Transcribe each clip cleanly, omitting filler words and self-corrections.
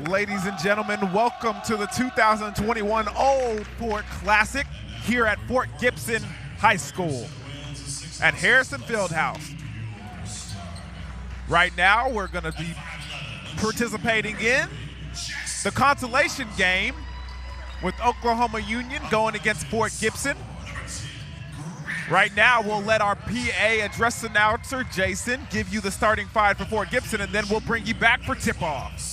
Ladies and gentlemen, welcome to the 2021 Old Fort Classic here at Fort Gibson High School at Harrison Fieldhouse. Right now, we're going to be participating in the consolation game with Oklahoma Union going against Fort Gibson. Right now, we'll let our PA address announcer, Jason, give you the starting five for Fort Gibson, and then we'll bring you back for tip-off.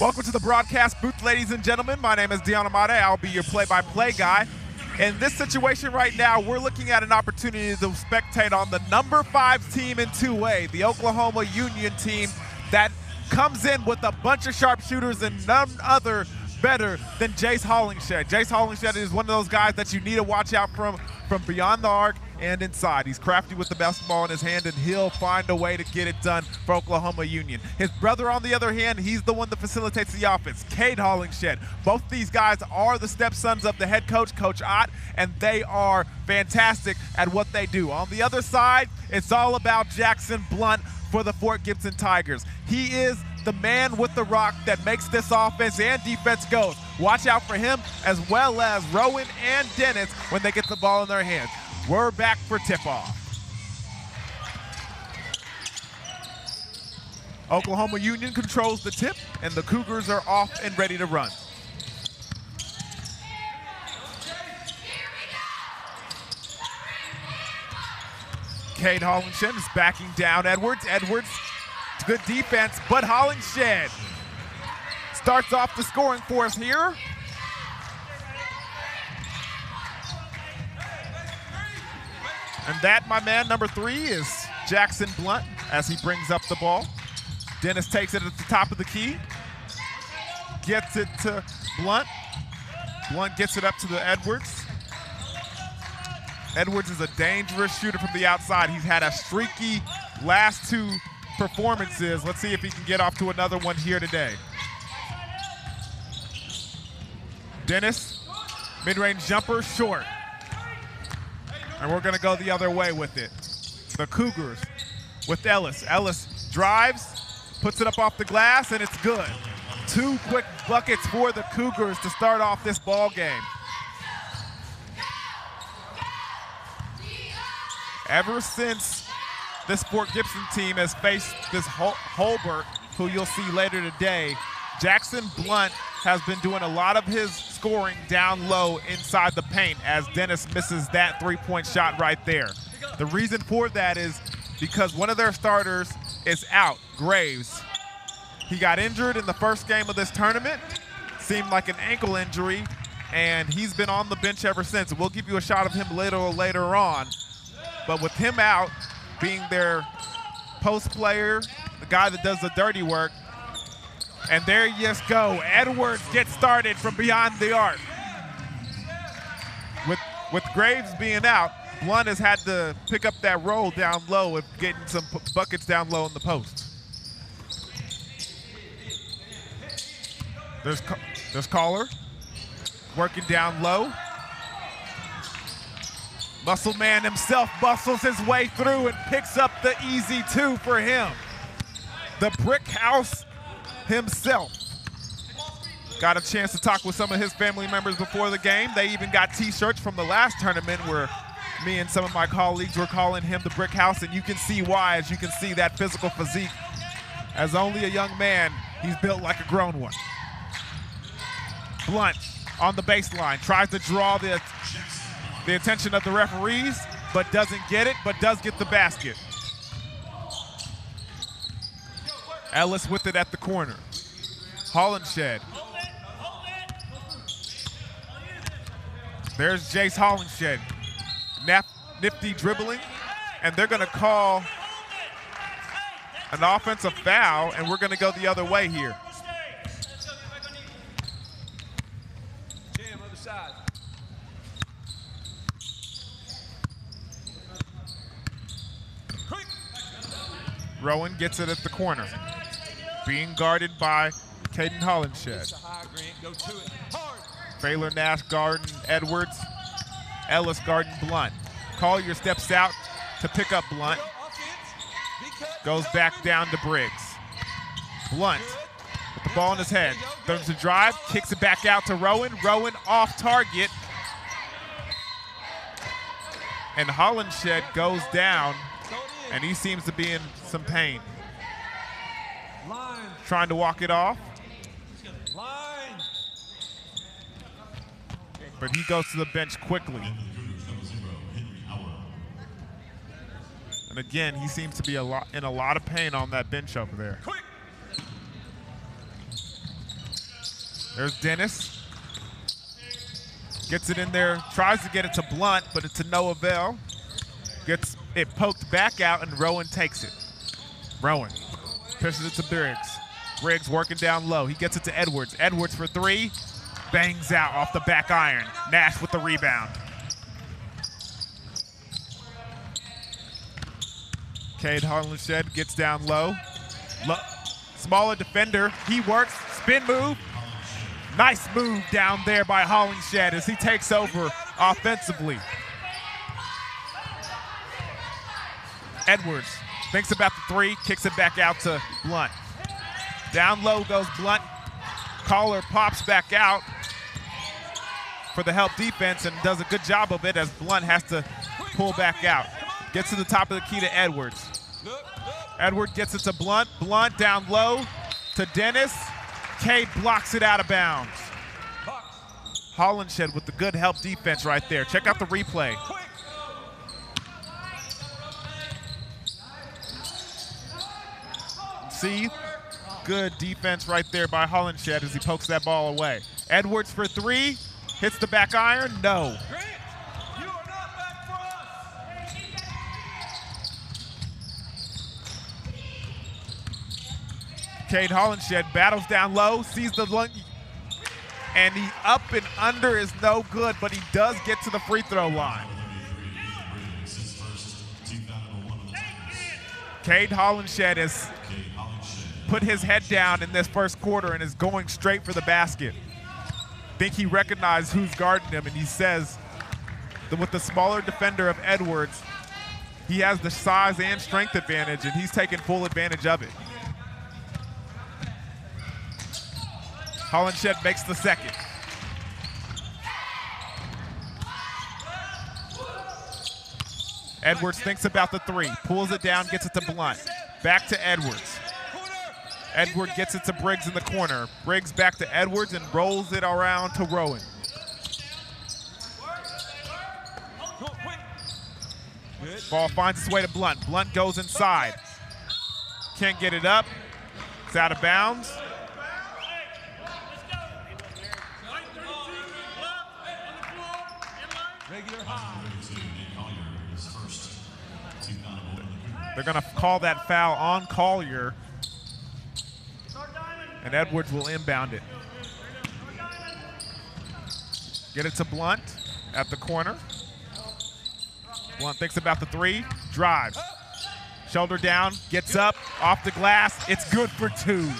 Welcome to the broadcast booth, ladies and gentlemen. My name is Deon Amade. I'll be your play-by-play guy. In this situation right now, we're looking at an opportunity to spectate on the number 5 team in 2A, the Oklahoma Union team that comes in with a bunch of sharpshooters and none other better than Jace Hollingshed. Jace Hollingshed is one of those guys that you need to watch out from beyond the arc and inside. He's crafty with the basketball in his hand, and he'll find a way to get it done for Oklahoma Union. His brother, on the other hand, he's the one that facilitates the offense, Cade Hollingshed. Both these guys are the stepsons of the head coach, Coach Ott, and they are fantastic at what they do. On the other side, it's all about Jackson Blunt for the Fort Gibson Tigers. He is the man with the rock that makes this offense and defense go. Watch out for him, as well as Rowan and Dennis when they get the ball in their hands. We're back for tip-off. Oklahoma Union controls the tip, and the Cougars are off and ready to run. Cade Hollingshed is backing down Edwards. Edwards, good defense, but Hollingshed starts off the scoring for us here. And that, my man, number 3, is Jackson Blunt as he brings up the ball. Dennis takes it at the top of the key. Gets it to Blunt. Blunt gets it up to the Edwards. Edwards is a dangerous shooter from the outside. He's had a streaky last 2 performances. Let's see if he can get off to another one here today. Dennis, mid-range jumper, short. And we're gonna go the other way with it. The Cougars with Ellis. Ellis drives, puts it up off the glass, and it's good. 2 quick buckets for the Cougars to start off this ball game. Ever since this Fort Gibson team has faced this Holbert, who you'll see later today, Jackson Blunt has been doing a lot of his scoring down low inside the paint as Dennis misses that 3-point shot right there. The reason for that is because one of their starters is out, Graves. He got injured in the first game of this tournament, seemed like an ankle injury, and he's been on the bench ever since. We'll give you a shot of him later on. But with him out, being their post player, the guy that does the dirty work, and there you go. Edwards gets started from beyond the arc. With Graves being out, Blunt has had to pick up that roll down low and getting some buckets down low in the post. There's Caller working down low. Muscle man himself bustles his way through and picks up the easy 2 for him. The Brick House himself. Got a chance to talk with some of his family members before the game. They even got t-shirts from the last tournament where me and some of my colleagues were calling him the Brick House, and you can see why, as you can see that physical physique. As only a young man, he's built like a grown one. Blunt on the baseline, tries to draw the attention of the referees, but doesn't get it, but does get the basket. Ellis with it at the corner. Hollingshed. There's Jace Hollingshed. Nifty dribbling, and they're gonna call an offensive foul, and we're gonna go the other way here. Rowan gets it at the corner, being guarded by Caden Hollingshed. Baylor Nash guarding Edwards. Ellis guarding Blunt. Collier steps out to pick up Blunt. Goes back down to Briggs. Blunt with the ball in his head. Turns the drive, kicks it back out to Rowan. Rowan off target. And Hollenshed goes down, and he seems to be in some pain. Trying to walk it off. But he goes to the bench quickly. And again, he seems to be in a lot of pain on that bench over there. There's Dennis. Gets it in there, tries to get it to Blunt, but it's to no avail. Gets it poked back out, and Rowan takes it. Rowan pushes it to Briggs. Briggs working down low. He gets it to Edwards. Edwards for three. Bangs out off the back iron. Nash with the rebound. Cade Hollenshed gets down low. Smaller defender. He works. Spin move. Nice move down there by Hollenshed as he takes over offensively. Edwards thinks about the three, kicks it back out to Blunt. Down low goes Blunt. Collar pops back out for the help defense and does a good job of it as Blunt has to pull back out. Gets to the top of the key to Edwards. Edwards gets it to Blunt. Blunt down low to Dennis. Cade blocks it out of bounds. Hollenshed with the good help defense right there. Check out the replay. See, good defense right there by Hollenshed as he pokes that ball away. Edwards for three, hits the back iron, no. Cade Hollenshed battles down low, sees the lung, and the up and under is no good, but he does get to the free throw line. Cade Hollenshed has put his head down in this first quarter and is going straight for the basket. I think he recognized who's guarding him, and he says that with the smaller defender of Edwards, he has the size and strength advantage, and he's taking full advantage of it. Hollenshed makes the second. Edwards thinks about the three, pulls it down, gets it to Blunt. Back to Edwards. Edwards gets it to Briggs in the corner. Briggs back to Edwards and rolls it around to Rowan. Ball finds its way to Blunt. Blunt goes inside. Can't get it up. It's out of bounds. They're going to call that foul on Collier, and Edwards will inbound it. Get it to Blunt at the corner. Blunt thinks about the three, drives. Shoulder down, gets up, off the glass. It's good for two.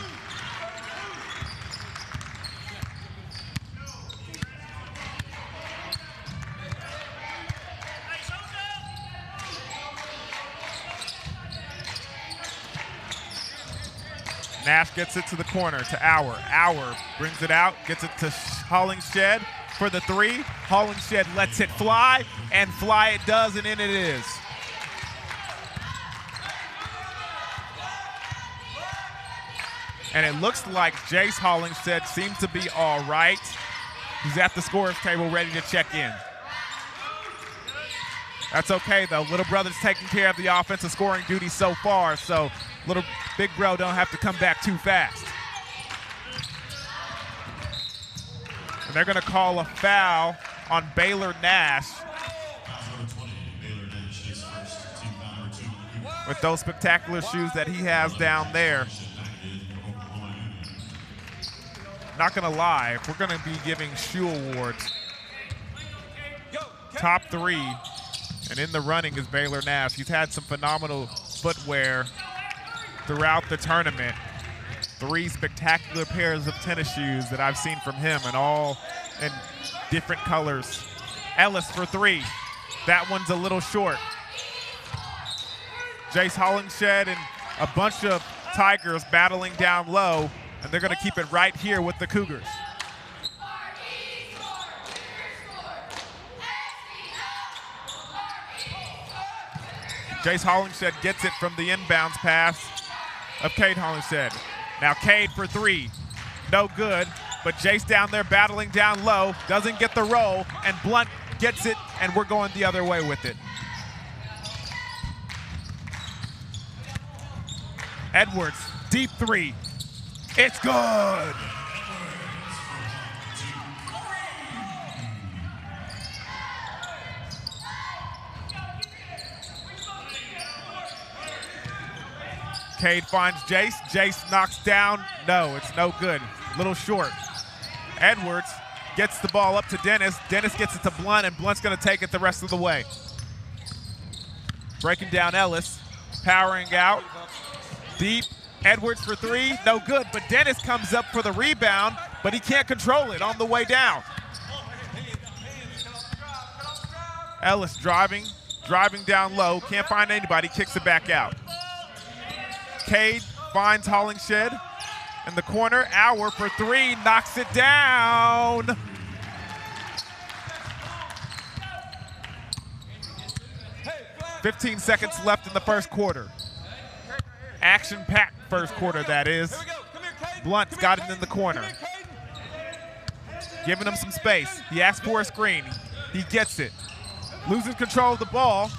Nash gets it to the corner to Auer. Auer brings it out, gets it to Hollenshed for the three. Hollenshed lets it fly, and fly it does, and in it is. And it looks like Jace Hollenshed seems to be all right. He's at the scorer's table ready to check in. That's okay, though. Little brother's taking care of the offensive scoring duty so far, so little big bro don't have to come back too fast. And they're going to call a foul on Baylor Nash with those spectacular shoes that he has down there. Not going to lie, if we're going to be giving shoe awards, top three and in the running is Baylor Nash. He's had some phenomenal footwear throughout the tournament. Three spectacular pairs of tennis shoes that I've seen from him, and all in different colors. Ellis for three. That one's a little short. Jace Hollingshed and a bunch of Tigers battling down low, and they're going to keep it right here with the Cougars. Jace Hollingshed gets it from the inbounds pass of Cade Hollingshed. Now Cade for three, no good, but Jace down there battling down low, doesn't get the roll, and Blunt gets it, and we're going the other way with it. Edwards, deep three. It's good. Cade finds Jace. Jace knocks down. No, it's no good. Little short. Edwards gets the ball up to Dennis. Dennis gets it to Blunt, and Blunt's going to take it the rest of the way. Breaking down Ellis. Powering out. Deep. Edwards for three. No good, but Dennis comes up for the rebound, but he can't control it on the way down. Ellis driving down low. Can't find anybody. Kicks it back out. Cade finds Hollingshed in the corner. Auer for three, knocks it down. "15 seconds left in the first quarter. Action-packed first quarter, that is. Blunt's got it in the corner. Giving him some space. He asks for a screen. He gets it. Loses control of the ball.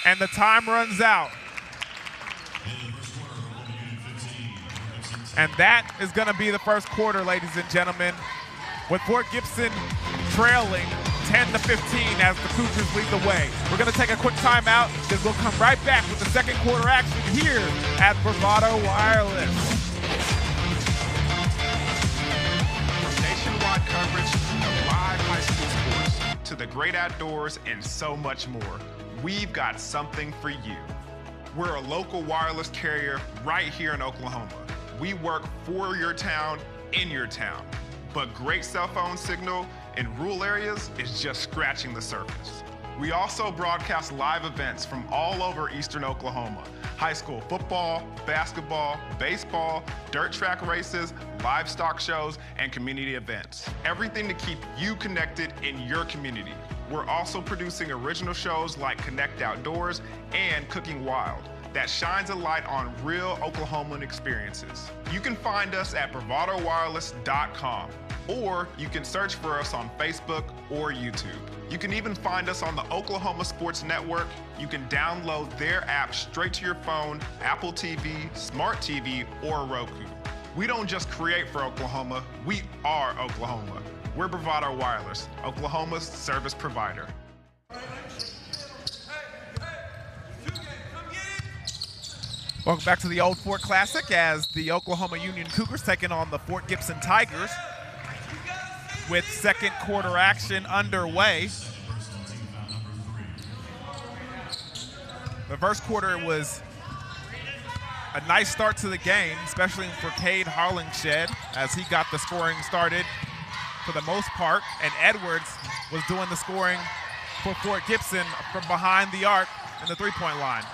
And the time runs out. And that is going to be the first quarter, ladies and gentlemen, with Fort Gibson trailing 10-15 as the Cougars lead the way. We're going to take a quick timeout, then we'll come right back with the second quarter action here at Bravado Wireless. Nationwide coverage of live high school sports, to the great outdoors, and so much more. We've got something for you. We're a local wireless carrier right here in Oklahoma. We work for your town, in your town. But great cell phone signal in rural areas is just scratching the surface. We also broadcast live events from all over eastern Oklahoma. High school football, basketball, baseball, dirt track races, livestock shows, and community events. Everything to keep you connected in your community. We're also producing original shows like Connect Outdoors and Cooking Wild that shines a light on real Oklahoman experiences. You can find us at bravadowireless.com, or you can search for us on Facebook or YouTube. You can even find us on the Oklahoma Sports Network. You can download their app straight to your phone, Apple TV, Smart TV, or Roku. We don't just create for Oklahoma, we are Oklahoma. We're Bravado Wireless, Oklahoma's service provider. Welcome back to the Old Fort Classic as the Oklahoma Union Cougars taking on the Fort Gibson Tigers with second quarter action underway. The first quarter was a nice start to the game, especially for Cade Hollingshed as he got the scoring started for the most part, and Edwards was doing the scoring for Fort Gibson from behind the arc and the three-point line.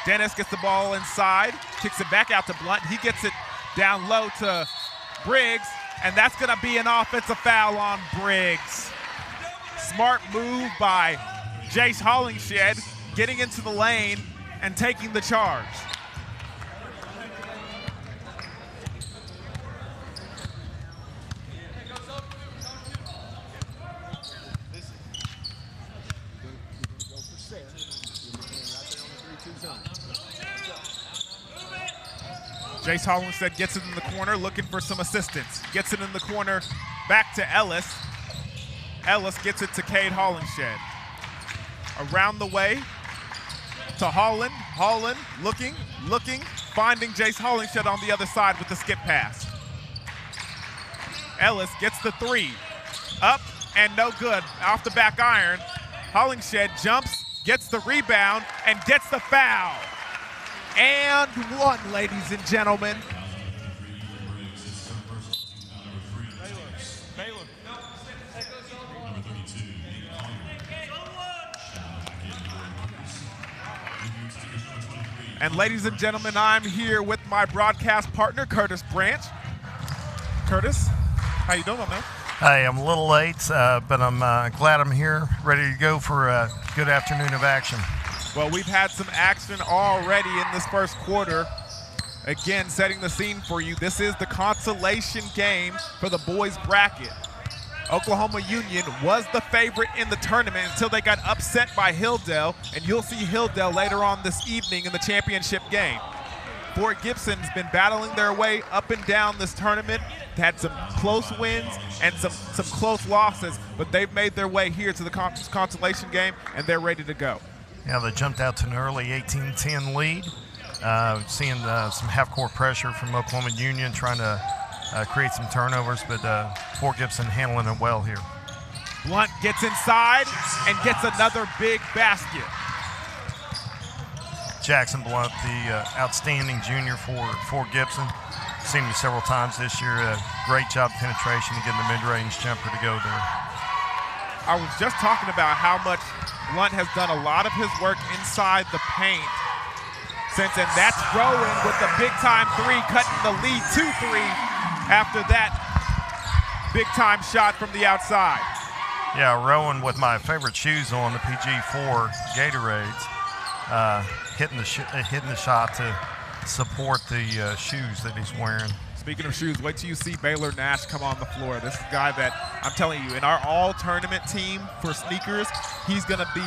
Dennis gets the ball inside, kicks it back out to Blunt. He gets it down low to Briggs, and that's going to be an offensive foul on Briggs. Smart move by Jace Hollingshed, getting into the lane and taking the charge. Jace Hollingshed gets it in the corner, looking for some assistance. Gets it in the corner, back to Ellis. Ellis gets it to Cade Hollingshed. Around the way to Holland. Holland looking, finding Jace Hollingshed on the other side with the skip pass. Ellis gets the three. Up and no good. Off the back iron. Hollingshed jumps, gets the rebound, and gets the foul. And one, ladies and gentlemen. And ladies and gentlemen, I'm here with my broadcast partner, Curtis Branch. Curtis, how you doing, man? Hey, I'm a little late, but I'm glad I'm here, ready to go for a good afternoon of action. Well, we've had some action already in this first quarter. Again, setting the scene for you, this is the consolation game for the boys bracket. Oklahoma Union was the favorite in the tournament until they got upset by Hilldale, and you'll see Hilldale later on this evening in the championship game. Fort Gibson's been battling their way up and down this tournament, had some close wins and some close losses, but they've made their way here to the consolation game, and they're ready to go. Yeah, they jumped out to an early 18-10 lead. Seeing some half-court pressure from Oklahoma Union, trying to create some turnovers, but Fort Gibson handling it well here. Blunt gets inside and gets another big basket. Jackson Blunt, the outstanding junior for Fort Gibson. Seen him several times this year. Great job penetration to get the mid-range jumper to go there. I was just talking about how much Blunt has done a lot of his work inside the paint since, and that's Rowan with the big-time three, cutting the lead 2-3 after that big-time shot from the outside. Yeah, Rowan with my favorite shoes on, the PG4 Gatorades, hitting the shot to support the shoes that he's wearing. Speaking of shoes, wait till you see Baylor Nash come on the floor. This is a guy that, I'm telling you, in our all-tournament team for sneakers, he's going to be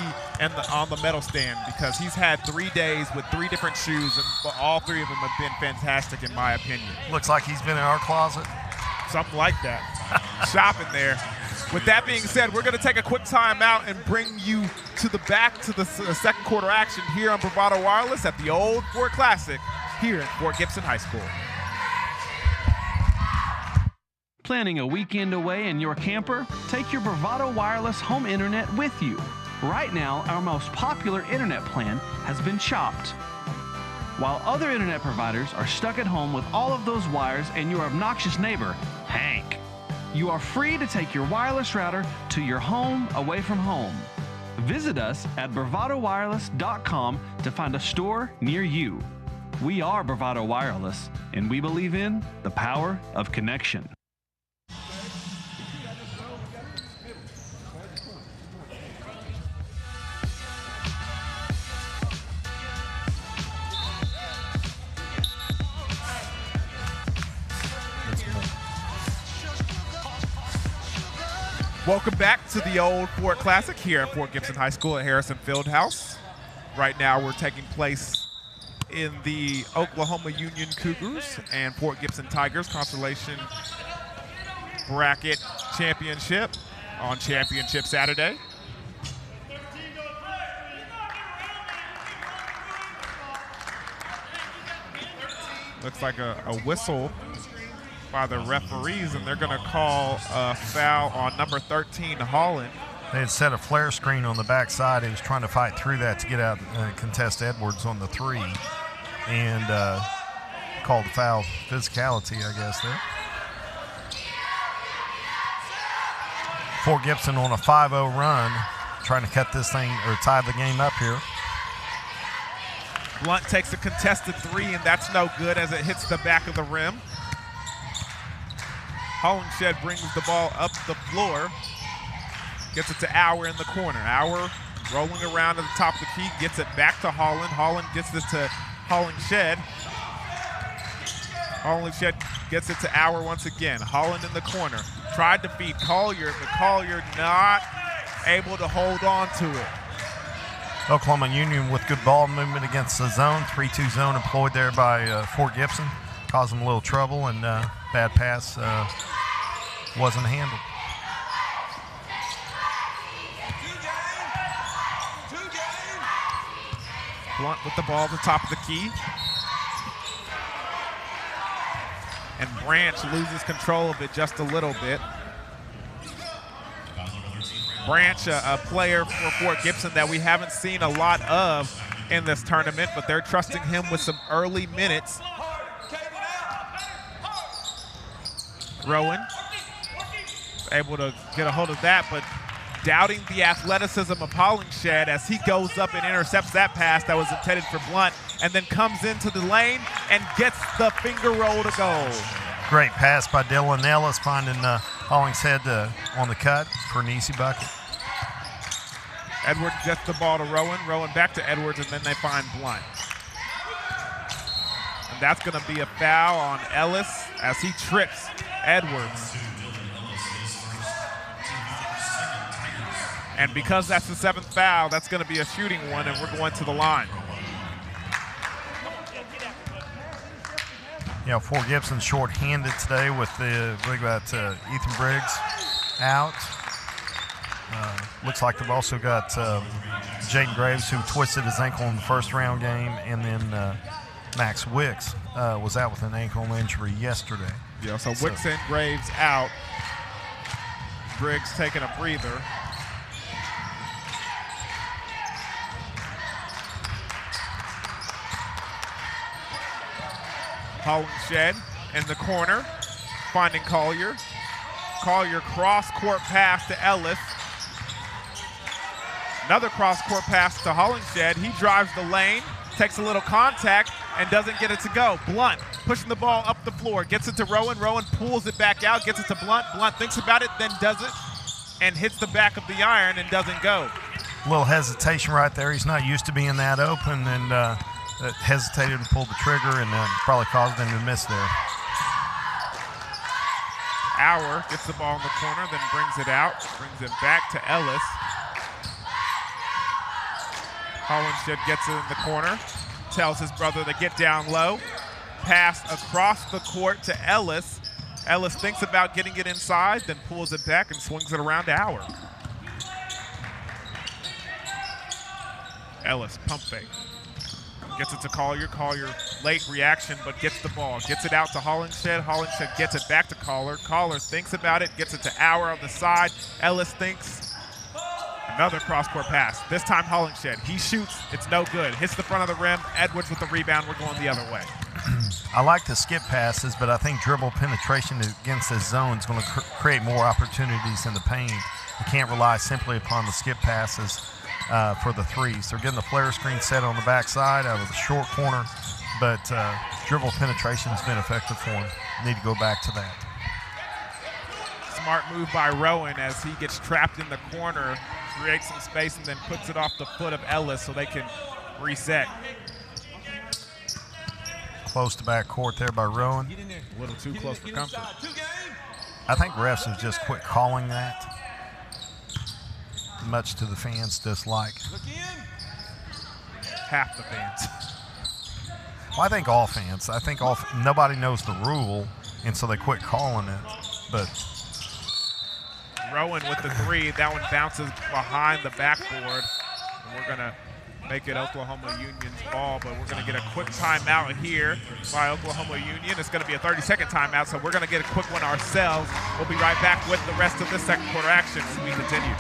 on the medal stand because he's had 3 days with 3 different shoes, and all 3 of them have been fantastic in my opinion. Looks like he's been in our closet. Something like that. Shopping there. With that being said, we're going to take a quick time out and bring you to the back to the second quarter action here on Bravado Wireless at the Old Fort Classic here at Fort Gibson High School. Planning a weekend away in your camper? Take your Bravado Wireless home internet with you. Right now, our most popular internet plan has been chopped. While other internet providers are stuck at home with all of those wires and your obnoxious neighbor, Hank, you are free to take your wireless router to your home away from home. Visit us at bravadowireless.com to find a store near you. We are Bravado Wireless, and we believe in the power of connection. Welcome back to the Old Fort Classic here at Fort Gibson High School at Harrison Fieldhouse. Right now we're taking place in the Oklahoma Union Cougars and Fort Gibson Tigers Consolation Bracket Championship on Championship Saturday. Looks like a whistle by the referees, and they're going to call a foul on number 13, Holland. They had set a flare screen on the backside. He was trying to fight through that to get out and contest Edwards on the 3, and called the foul. Physicality, I guess, there. Fort Gibson on a 5-0 run, trying to cut this thing or tie the game up here. Blunt takes a contested 3, and that's no good as it hits the back of the rim. Hollingshed brings the ball up the floor, gets it to Auer in the corner. Auer rolling around at the top of the key, gets it back to Holland. Holland gets it to Hollingshed. Hollingshed gets it to Auer once again. Holland in the corner. Tried to feed Collier, but Collier not able to hold on to it. Oklahoma Union with good ball movement against the zone. 3-2 zone employed there by Fort Gibson. Caused them a little trouble, and bad pass wasn't handled. Blunt with the ball at the top of the key. And Branch loses control of it just a little bit. Branch, a player for Fort Gibson that we haven't seen a lot of in this tournament, but they're trusting him with some early minutes. Rowan able to get a hold of that, but doubting the athleticism of Hollingshed as he goes up and intercepts that pass that was intended for Blunt and then comes into the lane and gets the finger roll to go. Great pass by Dylan Ellis, finding Hollingshead on the cut for an easy bucket. Edwards gets the ball to Rowan. Rowan back to Edwards, and then they find Blunt. And that's going to be a foul on Ellis as he trips Edwards. And because that's the 7th foul, that's going to be a shooting one, and we're going to the line. Yeah, Fort Gibson short-handed today with we got Ethan Briggs out. Looks like they've also got Jaden Graves, who twisted his ankle in the first round game, and then Max Wicks was out with an ankle injury yesterday. Yeah, so Wicks and Graves out. Briggs taking a breather. Hollingshead in the corner, finding Collier. Collier cross-court pass to Ellis. Another cross-court pass to Hollingshead. He drives the lane, takes a little contact, and doesn't get it to go. Blunt pushing the ball up the floor, gets it to Rowan. Rowan pulls it back out, gets it to Blunt. Blunt thinks about it, then does it, and hits the back of the iron and doesn't go. A little hesitation right there. He's not used to being that open, and hesitated and pulled the trigger, and probably caused him to miss there. Auer gets the ball in the corner, then brings it out, brings it back to Ellis. Hollingshead gets it in the corner, tells his brother to get down low. Pass across the court to Ellis. Ellis thinks about getting it inside, then pulls it back and swings it around to Auer. Ellis, pump fake. Gets it to Collier. Collier, late reaction, but gets the ball. Gets it out to Hollingshead. Hollingshead gets it back to Collier. Collier thinks about it, gets it to Auer on the side. Ellis thinks. Another cross-court pass. This time Hollingshead. He shoots. It's no good. Hits the front of the rim. Edwards with the rebound. We're going the other way. I like the skip passes, but I think dribble penetration against this zone is going to create more opportunities in the paint. You can't rely simply upon the skip passes for the threes. They're getting the flare screen set on the backside out of the short corner, but dribble penetration has been effective for them. Need to go back to that. Smart move by Rowan as he gets trapped in the corner, creates some space, and then puts it off the foot of Ellis so they can reset. Close to back court there by Rowan. A little too close for comfort. I think refs have just quit calling that, much to the fans' dislike. Half the fans. Well, I think all fans. I think nobody knows the rule, and so they quit calling it. But Rowan with the three. That one bounces behind the backboard. And we're going to make it Oklahoma Union's ball, but we're going to get a quick timeout here by Oklahoma Union. It's going to be a 30-second timeout, so we're going to get a quick one ourselves. We'll be right back with the rest of the second quarter action as we continue.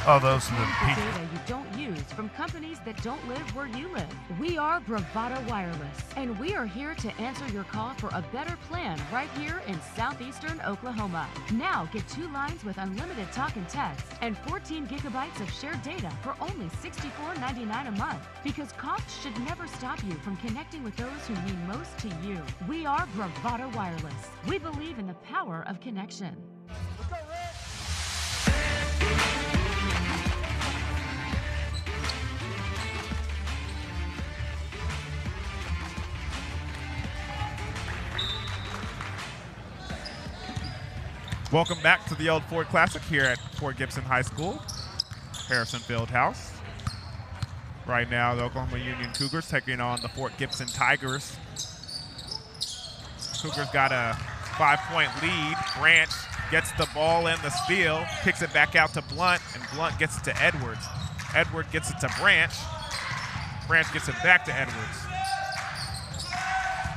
oh, those are the people. Data you don't use from companies that don't live where you live. We are Bravado Wireless, and we are here to answer your call for a better plan right here in southeastern Oklahoma. Now get 2 lines with unlimited talk and text and 14 gigabytes of shared data for only $64.99 a month. Because costs should never stop you from connecting with those who mean most to you. We are Bravado Wireless. We believe in the power of connection. Welcome back to the Old Ford Classic here at Fort Gibson High School, Harrison Fieldhouse. Right now, the Oklahoma Union Cougars taking on the Fort Gibson Tigers. Cougars got a 5-point lead. Branch gets the ball and the steal, kicks it back out to Blunt, and Blunt gets it to Edwards. Edwards gets it to Branch. Branch gets it back to Edwards.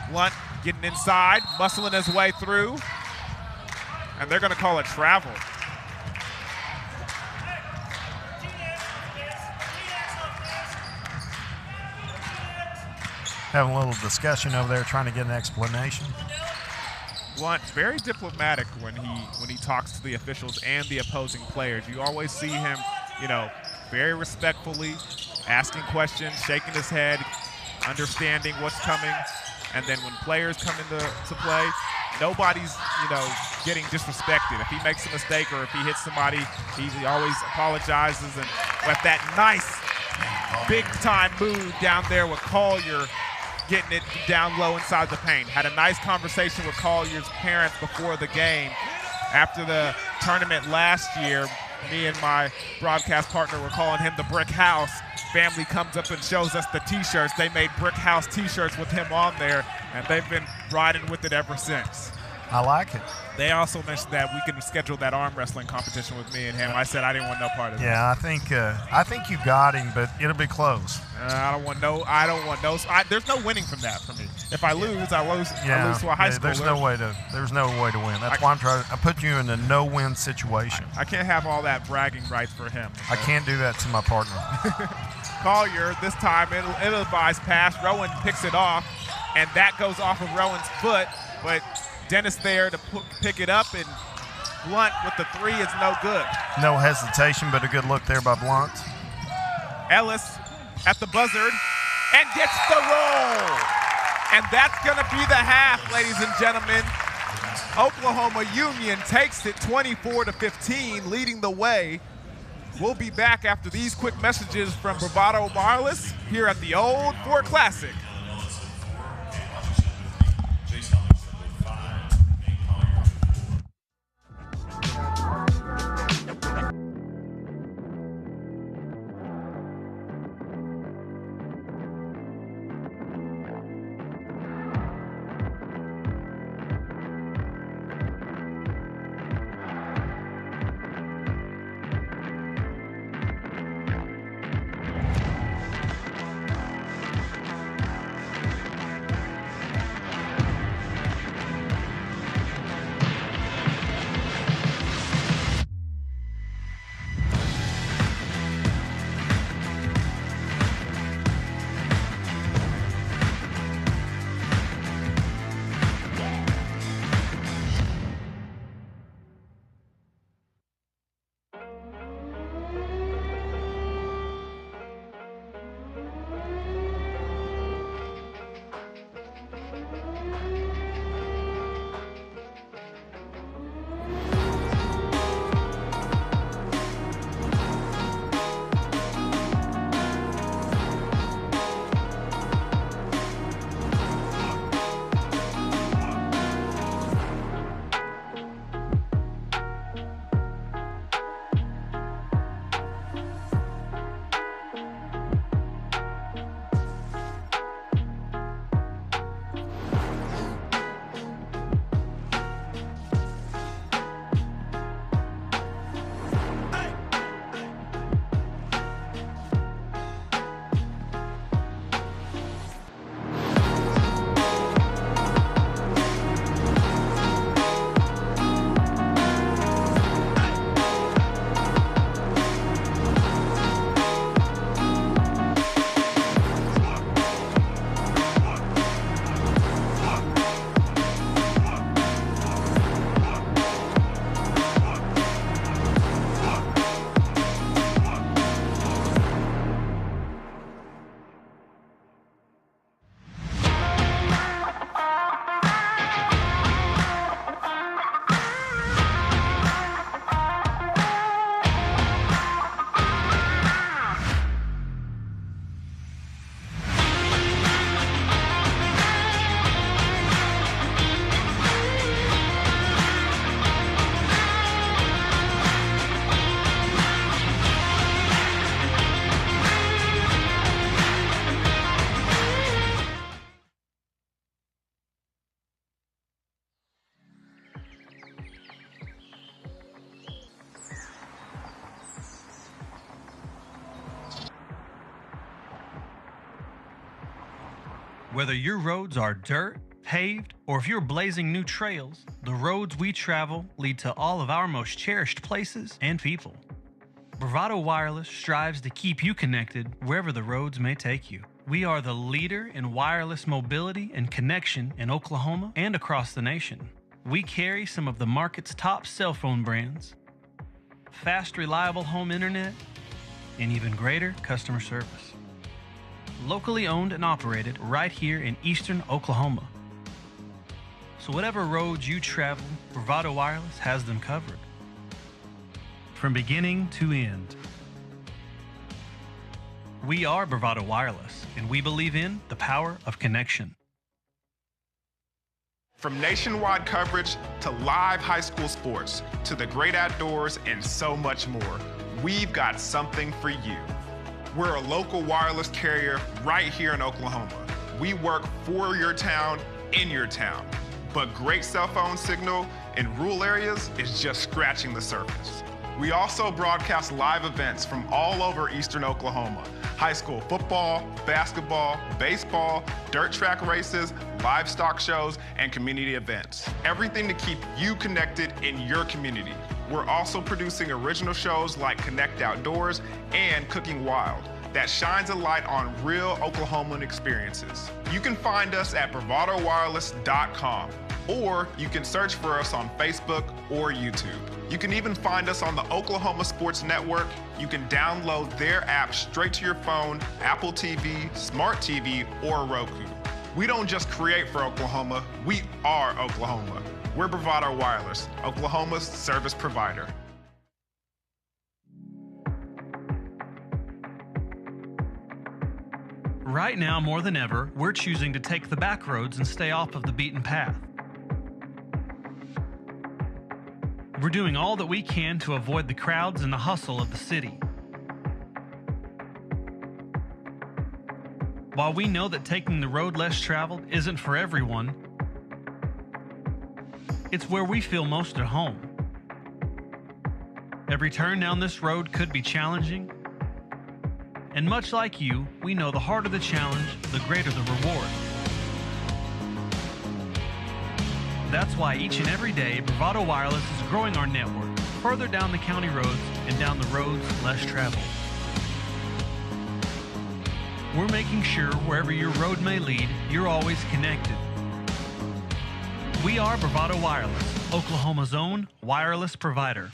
Blunt getting inside, muscling his way through, and they're going to call it travel. having a little discussion over there, trying to get an explanation. Blunt, very diplomatic when he talks to the officials and the opposing players. You always see him, very respectfully asking questions, shaking his head, understanding what's coming. And then when players come into play, nobody's, getting disrespected. If he makes a mistake or if he hits somebody, he always apologizes. And with that nice big-time move down there with Collier, getting it down low inside the paint. Had a nice conversation with Collier's parents before the game. After the tournament last year, me and my broadcast partner were calling him the Brick House. Family comes up and shows us the T-shirts. They made Brick House T-shirts with him on there, and they've been riding with it ever since. I like it. They also mentioned that we can schedule that arm wrestling competition with me and him. I said I didn't want no part of it. Yeah, I think you got him, but it'll be close. I don't want no. There's no winning from that for me. If I lose, I lose to a high schooler. There's no way to win. That's why I put you in a no-win situation. I can't have all that bragging rights for him. So. I can't do that to my partner. Collier, this time it'll advise pass. Rowan picks it off, and that goes off of Rowan's foot, but Dennis there to pick it up, and Blunt with the three is no good. No hesitation, but a good look there by Blunt. Ellis at the buzzard and gets the roll. And that's going to be the half, ladies and gentlemen. Oklahoma Union takes it 24-15, leading the way. We'll be back after these quick messages from Bravado Wireless here at the Old Ford Classic. Whether your roads are dirt, paved, or if you're blazing new trails, the roads we travel lead to all of our most cherished places and people. Bravado Wireless strives to keep you connected wherever the roads may take you. We are the leader in wireless mobility and connection in Oklahoma and across the nation. We carry some of the market's top cell phone brands, fast, reliable home internet, and even greater customer service. Locally owned and operated right here in eastern Oklahoma. So whatever roads you travel, Bravado Wireless has them covered. From beginning to end. We are Bravado Wireless, and we believe in the power of connection. From nationwide coverage to live high school sports to the great outdoors and so much more, we've got something for you. We're a local wireless carrier right here in Oklahoma. We work for your town, in your town. But great cell phone signal in rural areas is just scratching the surface. We also broadcast live events from all over eastern Oklahoma. High school football, basketball, baseball, dirt track races, livestock shows, and community events. Everything to keep you connected in your community. We're also producing original shows like Connect Outdoors and Cooking Wild that shines a light on real Oklahoman experiences. You can find us at bravadowireless.com, or you can search for us on Facebook or YouTube. You can even find us on the Oklahoma Sports Network. You can download their app straight to your phone, Apple TV, Smart TV, or Roku. We don't just create for Oklahoma, we are Oklahoma. We're Bravado Wireless, Oklahoma's service provider. Right now, more than ever, we're choosing to take the back roads and stay off of the beaten path. We're doing all that we can to avoid the crowds and the hustle of the city. While we know that taking the road less traveled isn't for everyone, it's where we feel most at home. Every turn down this road could be challenging, and much like you, we know the harder the challenge, the greater the reward. That's why each and every day, Bravado Wireless is growing our network further down the county roads and down the roads less traveled. We're making sure wherever your road may lead, you're always connected. We are Bravado Wireless, Oklahoma's own wireless provider.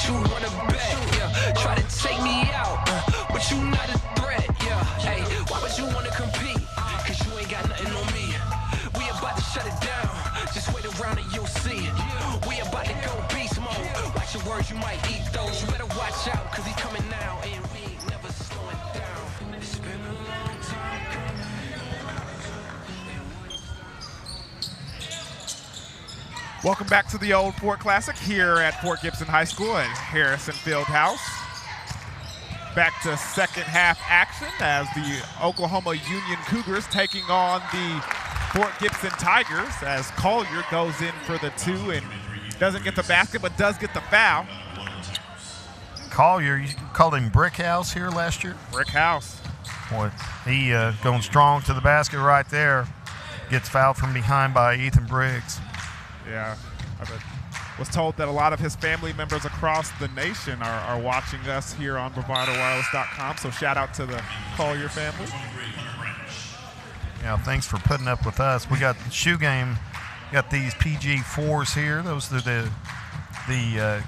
you wanna bet, yeah. Try to take me out, but you not a threat, yeah. Hey, why would you wanna compete? Cause you ain't got nothing on me. We about to shut it down. Just wait around and you'll see. We about to go beast mode. Watch your words, you might eat those. You better watch out, cause he coming now. And we ain't never slowing down. It's been a long time coming. Welcome back to the Old Fort Classic here at Fort Gibson High School at Harrison Fieldhouse. Back to second half action as the Oklahoma Union Cougars taking on the Fort Gibson Tigers as Collier goes in for the 2 and doesn't get the basket but does get the foul. Collier, you called him Brick House here last year? Brick House. Boy, he going strong to the basket right there. Gets fouled from behind by Ethan Briggs. Yeah, I was told that a lot of his family members across the nation are watching us here on bravadowireless.com, so shout out to the Collier family. Yeah, thanks for putting up with us. We got the shoe game, got these PG4s here. Those are the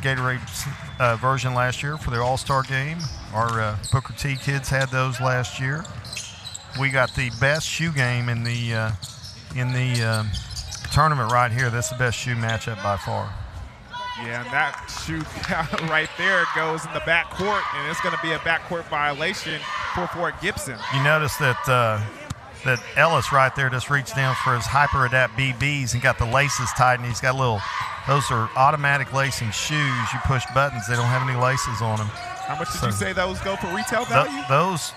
Gatorade version last year for the All-Star game. Our Booker T kids had those last year. We got the best shoe game in the tournament right here. That's the best shoe matchup by far. Yeah, and that shoe right there goes in the backcourt, and it's going to be a backcourt violation for Fort Gibson. You notice that that Ellis right there just reached down for his Hyper Adapt BBs and got the laces tight, and he's got those are automatic lacing shoes. You push buttons, they don't have any laces on them. How much did you say those go for retail value? Those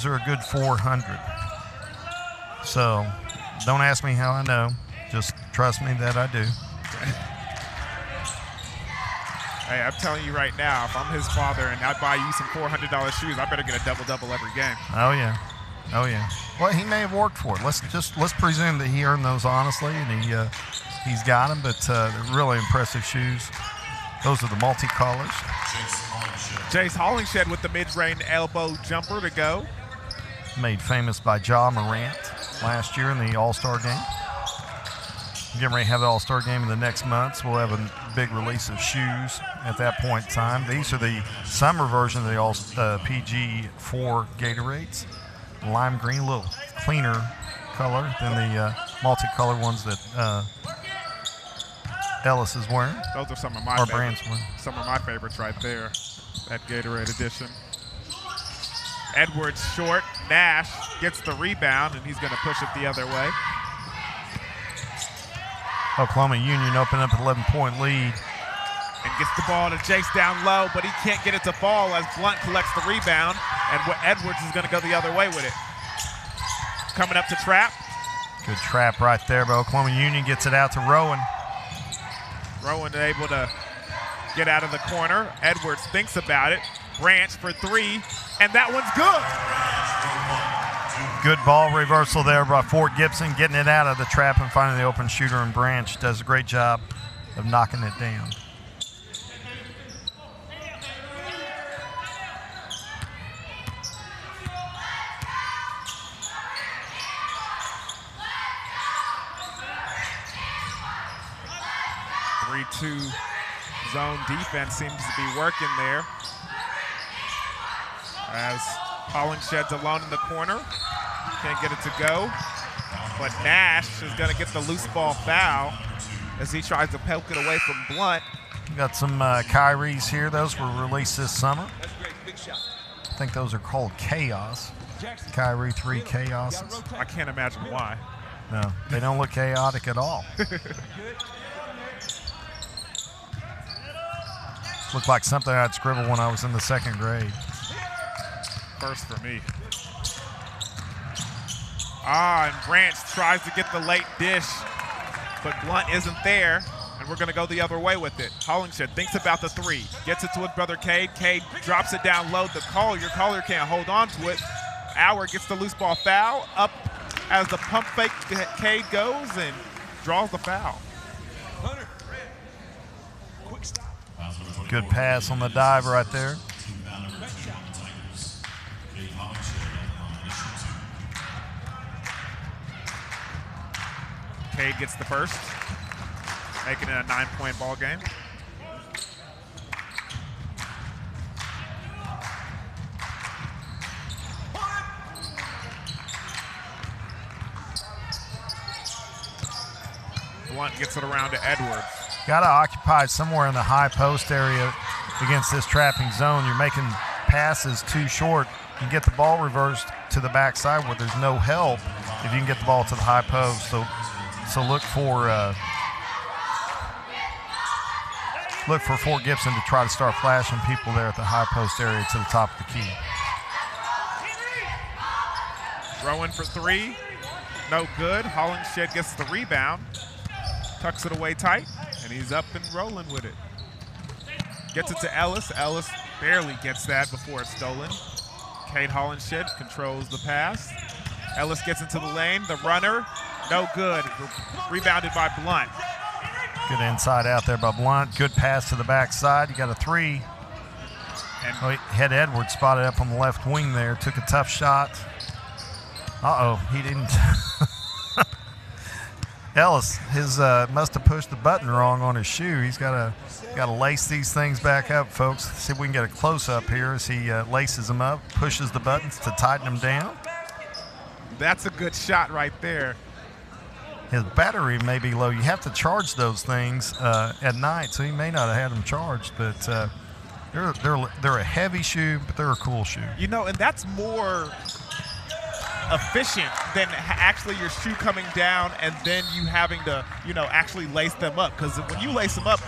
are a good $400. So don't ask me how I know. Just trust me that I do. Hey, I'm telling you right now, if I'm his father and I buy you some $400 shoes, I better get a double-double every game. Oh yeah. Well, he may have worked for it. Let's presume that he earned those honestly, and he's got them. But they're really impressive shoes. Those are the multicolors. Jace Hollingshed with the mid-range elbow jumper to go. Made famous by Ja Morant last year in the All-Star game. Getting ready to have the All-Star game in the next month, so we'll have a big release of shoes at that point in time. These are the summer version of the PG4 Gatorades. Lime green, a little cleaner color than the multicolor ones that Ellis is wearing. Those are some of my favorites right there, that Gatorade edition. Edwards short, Nash gets the rebound, and he's going to push it the other way. Oklahoma Union open up an 11-point lead. And gets the ball to Jace down low, but he can't get it to fall as Blunt collects the rebound, and Edwards is going to go the other way with it. Coming up to trap. Good trap right there, but Oklahoma Union gets it out to Rowan. Rowan able to get out of the corner. Edwards thinks about it. Branch for 3, and that one's good. Good ball reversal there by Fort Gibson, getting it out of the trap and finding the open shooter, and Branch does a great job of knocking it down. Two zone defense seems to be working there as Hollingshed's alone in the corner. Can't get it to go, but Nash is going to get the loose ball foul as he tries to poke it away from Blunt. Got some Kyries here. Those were released this summer. I think those are called Chaos. Kyrie 3 Chaoses. I can't imagine why. No, they don't look chaotic at all. Looked like something I'd scribble when I was in the 2nd grade. First for me. And Branch tries to get the late dish, but Blunt isn't there, and we're going to go the other way with it. Hollingshed thinks about the 3, gets it to his brother Cade. Cade drops it down low to Collier. Collier can't hold on to it. Auer gets the loose ball foul. Up as the pump fake Cade goes and draws the foul. Good pass on the dive right there. Cade gets the first, making it a 9-point ball game. Blunt gets it around to Edwards. Got to occupy somewhere in the high post area against this trapping zone. You're making passes too short. You get the ball reversed to the backside where there's no help if you can get the ball to the high post. So look for Fort Gibson to try to start flashing people there at the high post area to the top of the key. Throwing for three. No good. Hollingshed gets the rebound. Tucks it away tight, and he's up and rolling with it. Gets it to Ellis. Ellis barely gets that before it's stolen. Cade Hollingshed controls the pass. Ellis gets into the lane. The runner, no good. Rebounded by Blunt. Good inside out there by Blunt. Good pass to the backside. You got a three. And had Edwards spotted up on the left wing there. Took a tough shot. He didn't. Ellis, must have pushed the button wrong on his shoe. He's got to lace these things back up, folks. See if we can get a close up here as he laces them up, pushes the buttons to tighten them down. That's a good shot right there. His battery may be low. You have to charge those things at night, so he may not have had them charged. But they're a heavy shoe, but they're a cool shoe. You know, and that's more efficient than actually your shoe coming down and then you having to, actually lace them up. Because when you lace them up,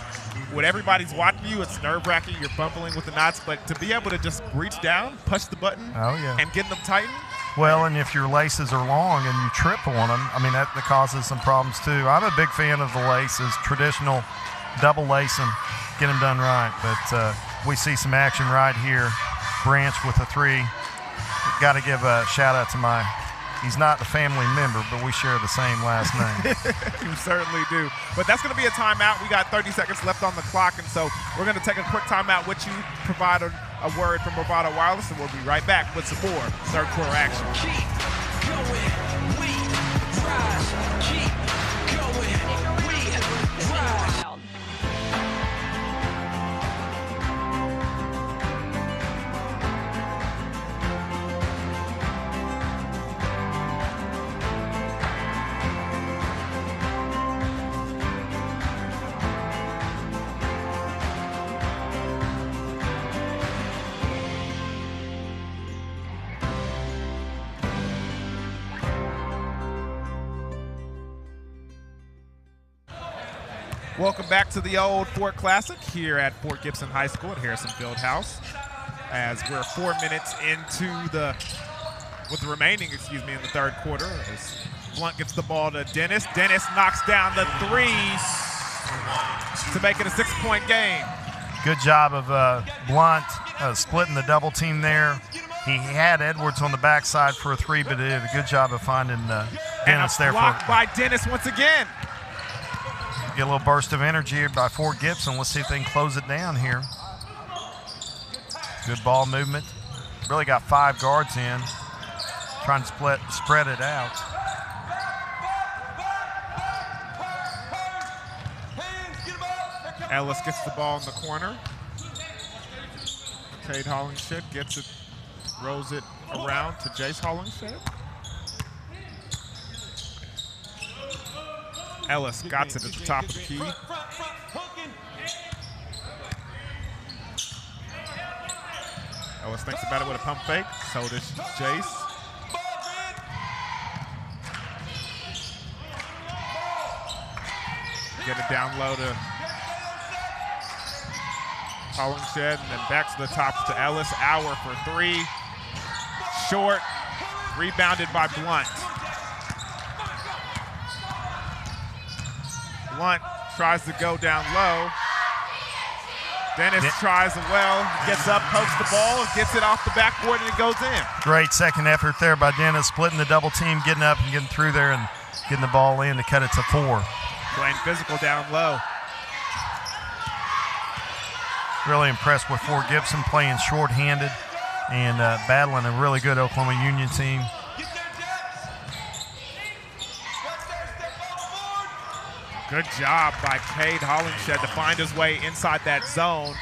when everybody's watching you, it's nerve-wracking. You're fumbling with the knots. But to be able to just reach down, push the button, and get them tightened. Well, and if your laces are long and you trip on them, that causes some problems too. I'm a big fan of the laces, traditional double lace them, get them done right. But we see some action right here. Branch with a three. Got to give a shout-out to he's not a family member, but we share the same last name. You certainly do. But that's going to be a timeout. We got 30 seconds left on the clock, and so we're going to take a quick timeout with you, provide a word from Bravado Wireless, and we'll be right back with some more third quarter action. Keep going, we rise. Keep going, we rise. Welcome back to the old Fort Classic here at Fort Gibson High School at Harrison Fieldhouse. As we're 4 minutes into remaining in the third quarter. As Blunt gets the ball to Dennis. Dennis knocks down the three to make it a 6-point game. Good job of Blunt splitting the double team there. He had Edwards on the backside for a three, but he did a good job of finding Dennis there. Blocked by Dennis once again. Get a little burst of energy by Fort Gibson. Let's see if they can close it down here. Good ball movement. Really got 5 guards in. Trying to spread it out. Ellis gets the ball in the corner. Cade Hollingshed gets it, rolls it around to Jace Hollingshed. Ellis got it at the top of the key. Ellis thinks about it with a pump fake. So does Jace. Get it down low to Hollingshed, and then back to the top to Ellis. Hour for three. Short. Rebounded by Blunt. Blunt tries to go down low. Dennis tries well, gets up, pokes the ball, gets it off the backboard, and it goes in. Great second effort there by Dennis, splitting the double team, getting up and getting through there and getting the ball in to cut it to 4. Playing physical down low. Really impressed with Fort Gibson playing short-handed and battling a really good Oklahoma Union team. Good job by Cade Hollingshed to find his way inside that zone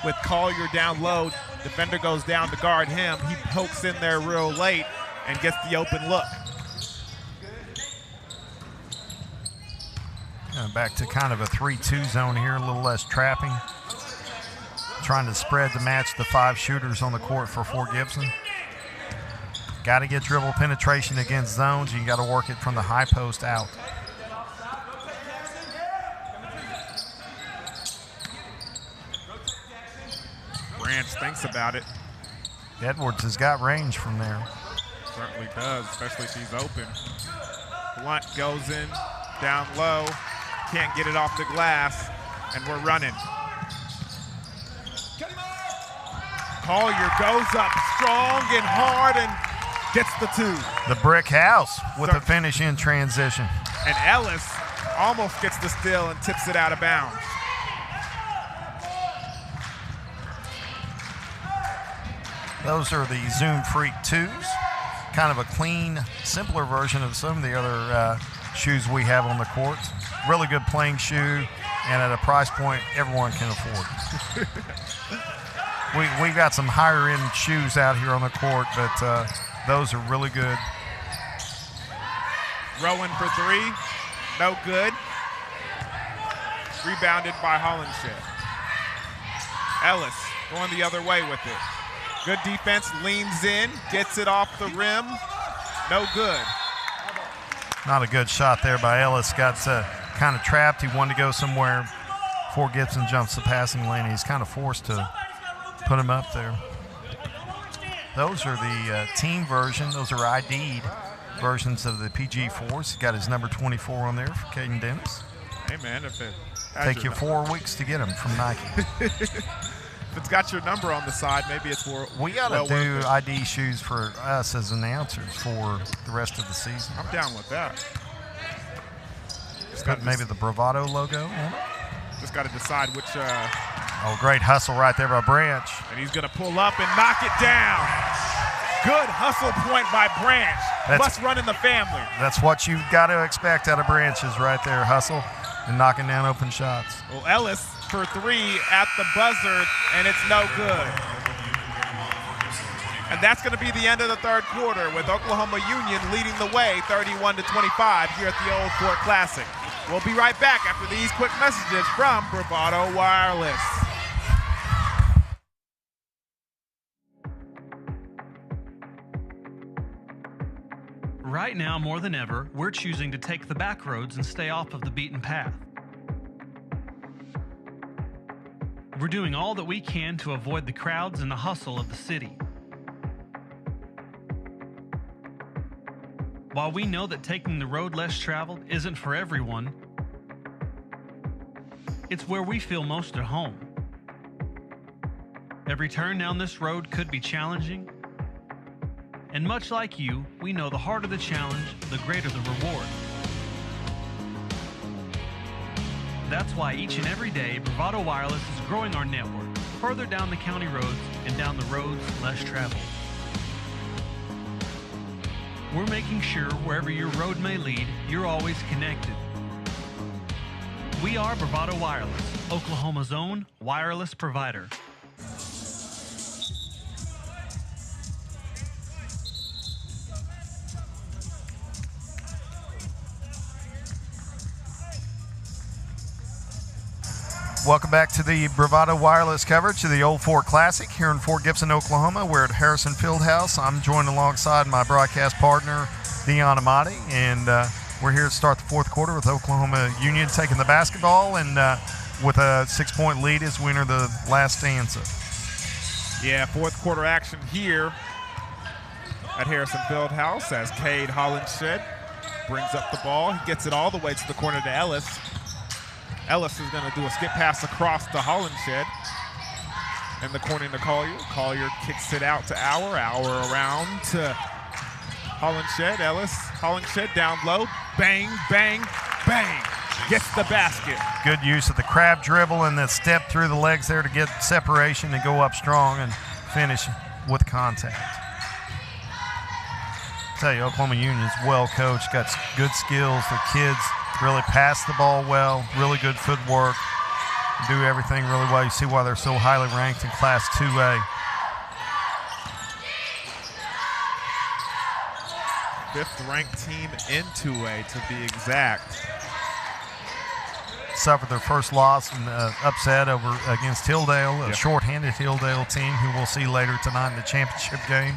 with Collier down low. Defender goes down to guard him. He pokes in there real late and gets the open look. Back to kind of a 3-2 zone here, a little less trapping. Trying to spread to match the 5 shooters on the court for Fort Gibson. Got to get dribble penetration against zones. You got to work it from the high post out. Branch thinks about it. Edwards has got range from there. Certainly does, especially if she's open. Blunt goes in, down low, can't get it off the glass, and we're running. Collier goes up strong and hard and gets the 2. The brick house with a finish in transition. And Ellis almost gets the steal and tips it out of bounds. Those are the Zoom Freak 2s. Kind of a clean, simpler version of some of the other shoes we have on the courts. Really good playing shoe, and at a price point everyone can afford. We've got some higher end shoes out here on the court, but those are really good. Rowan for 3, no good. Rebounded by Hollinshed. Ellis going the other way with it. Good defense, leans in, gets it off the rim, no good. Not a good shot there by Ellis. Got kind of trapped. He wanted to go somewhere. Fort Gibson jumps the passing lane. He's kind of forced to put him up there. Those are the team version. Those are ID'd versions of the PG4s. He's got his number 24 on there for Caden Dennis. Hey, man, if it take you 4 weeks to get them from Nike. If it's got your number on the side, maybe it's more. We got to do ID shoes for us as announcers for the rest of the season. I'm down with that. Put maybe the Bravado logo on it. Just got to decide which. Oh, great hustle right there by Branch. And he's going to pull up and knock it down. Good hustle point by Branch. Must run in the family. That's what you've got to expect out of Branches right there. Hustle and knocking down open shots. Well, Ellis for 3 at the buzzer, and it's no good. And that's going to be the end of the third quarter with Oklahoma Union leading the way 31-25 here at the Old Fort Classic. We'll be right back after these quick messages from Bravado Wireless. Right now, more than ever, we're choosing to take the back roads and stay off of the beaten path. We're doing all that we can to avoid the crowds and the hustle of the city. While we know that taking the road less traveled isn't for everyone, it's where we feel most at home. Every turn down this road could be challenging, and much like you, we know the harder the challenge, the greater the reward. That's why each and every day, Bravado Wireless is growing our network further down the county roads and down the roads less traveled. We're making sure wherever your road may lead, you're always connected. We are Bravado Wireless, Oklahoma's own wireless provider. Welcome back to the Bravado Wireless coverage of the Old Fort Classic here in Fort Gibson, Oklahoma. We're at Harrison Fieldhouse. I'm joined alongside my broadcast partner, Dion Amati, and we're here to start the fourth quarter with Oklahoma Union taking the basketball and with a 6-point lead as we enter the last stanza. Yeah, fourth quarter action here at Harrison Fieldhouse as Cade Hollinshed brings up the ball. He gets it all the way to the corner to Ellis. Ellis is going to do a skip pass across to Hollinshed. In the corner to Collier. Collier kicks it out to Auer. Auer around to Hollinshed. Ellis, Hollinshed down low. Bang, bang, bang. Gets the basket. Good use of the crab dribble and the step through the legs there to get separation and go up strong and finish with contact. I tell you, Oklahoma Union's well coached, got good skills. Their kids really pass the ball well, really good footwork, do everything really well. You see why they're so highly ranked in Class 2A. Fifth-ranked team in 2A, to be exact. suffered their first loss in the upset over against Hilldale, a short-handed Hilldale team who we'll see later tonight in the championship game.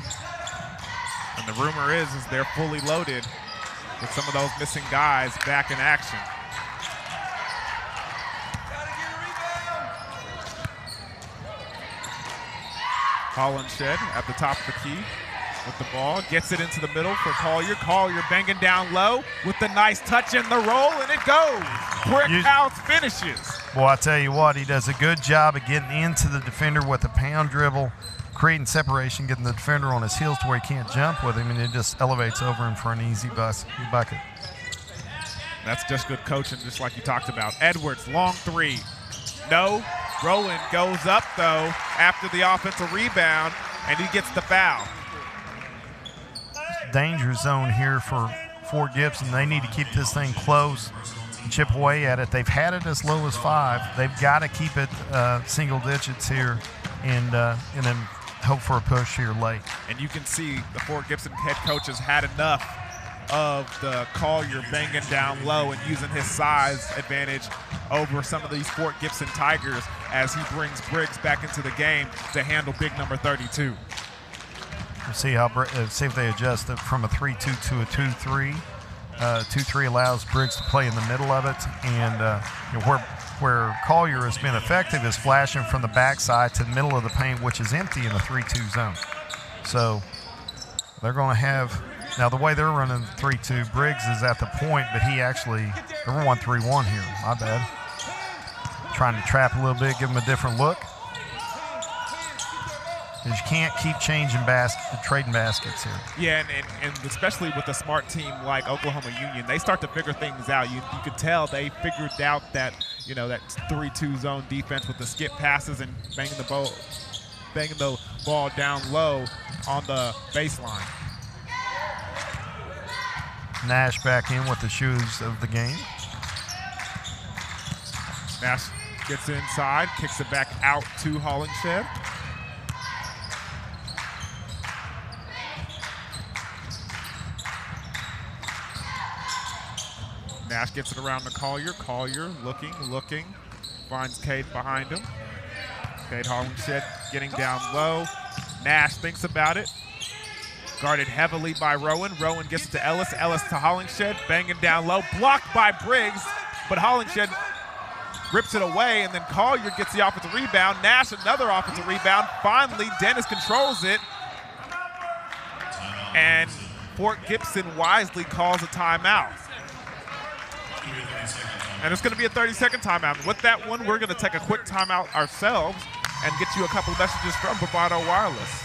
And the rumor is they're fully loaded with some of those missing guys back in action. Hollinshed at the top of the key with the ball, gets it into the middle for Collier. Collier banging down low with the nice touch in the roll, and it goes. Brickhouse finishes. Well, I tell you what, he does a good job of getting into the defender with a pound dribble, creating separation, getting the defender on his heels to where he can't jump with him, and it just elevates over him for an easy bucket. That's just good coaching, just like you talked about. Edwards, long three. No. Rowan goes up, though, after the offensive rebound, and he gets the foul. Danger zone here for Fort Gibson. They need to keep this thing close and chip away at it. They've had it as low as 5. They've got to keep it single digits here and then hope for a push here late. And you can see the Fort Gibson head coach has had enough of the Collier banging down low and using his size advantage over some of these Fort Gibson Tigers as he brings Briggs back into the game to handle big number 32. We'll see if they adjust it from a 3-2 to a 2-3. 2-3 allows Briggs to play in the middle of it, and where Collier has been effective is flashing from the backside to the middle of the paint, which is empty in the 3-2 zone. So they're going to have. Now, the way they're running the 3-2, Briggs is at the point, but they're 1-3-1 here. My bad. Trying to trap a little bit, give him a different look. You can't keep changing trading baskets here. Yeah, and especially with a smart team like Oklahoma Union, they start to figure things out. You could tell they figured out that, that 3-2 zone defense with the skip passes and banging the ball down low on the baseline. Nash back in with the shoes of the game. Nash gets inside, kicks it back out to Hollinshed. Nash gets it around to Collier. Collier looking, finds Cade behind him. Cade Hollinshed getting down low. Nash thinks about it. Guarded heavily by Rowan. Rowan gets it to Ellis. Ellis to Hollinshed, banging down low. Blocked by Briggs, but Hollinshed rips it away, and then Collier gets the offensive rebound. Nash another offensive rebound. Finally, Dennis controls it. And Fort Gibson wisely calls a timeout. And it's going to be a 30-second timeout. With that one, we're going to take a quick timeout ourselves and get you a couple of messages from Bravado Wireless.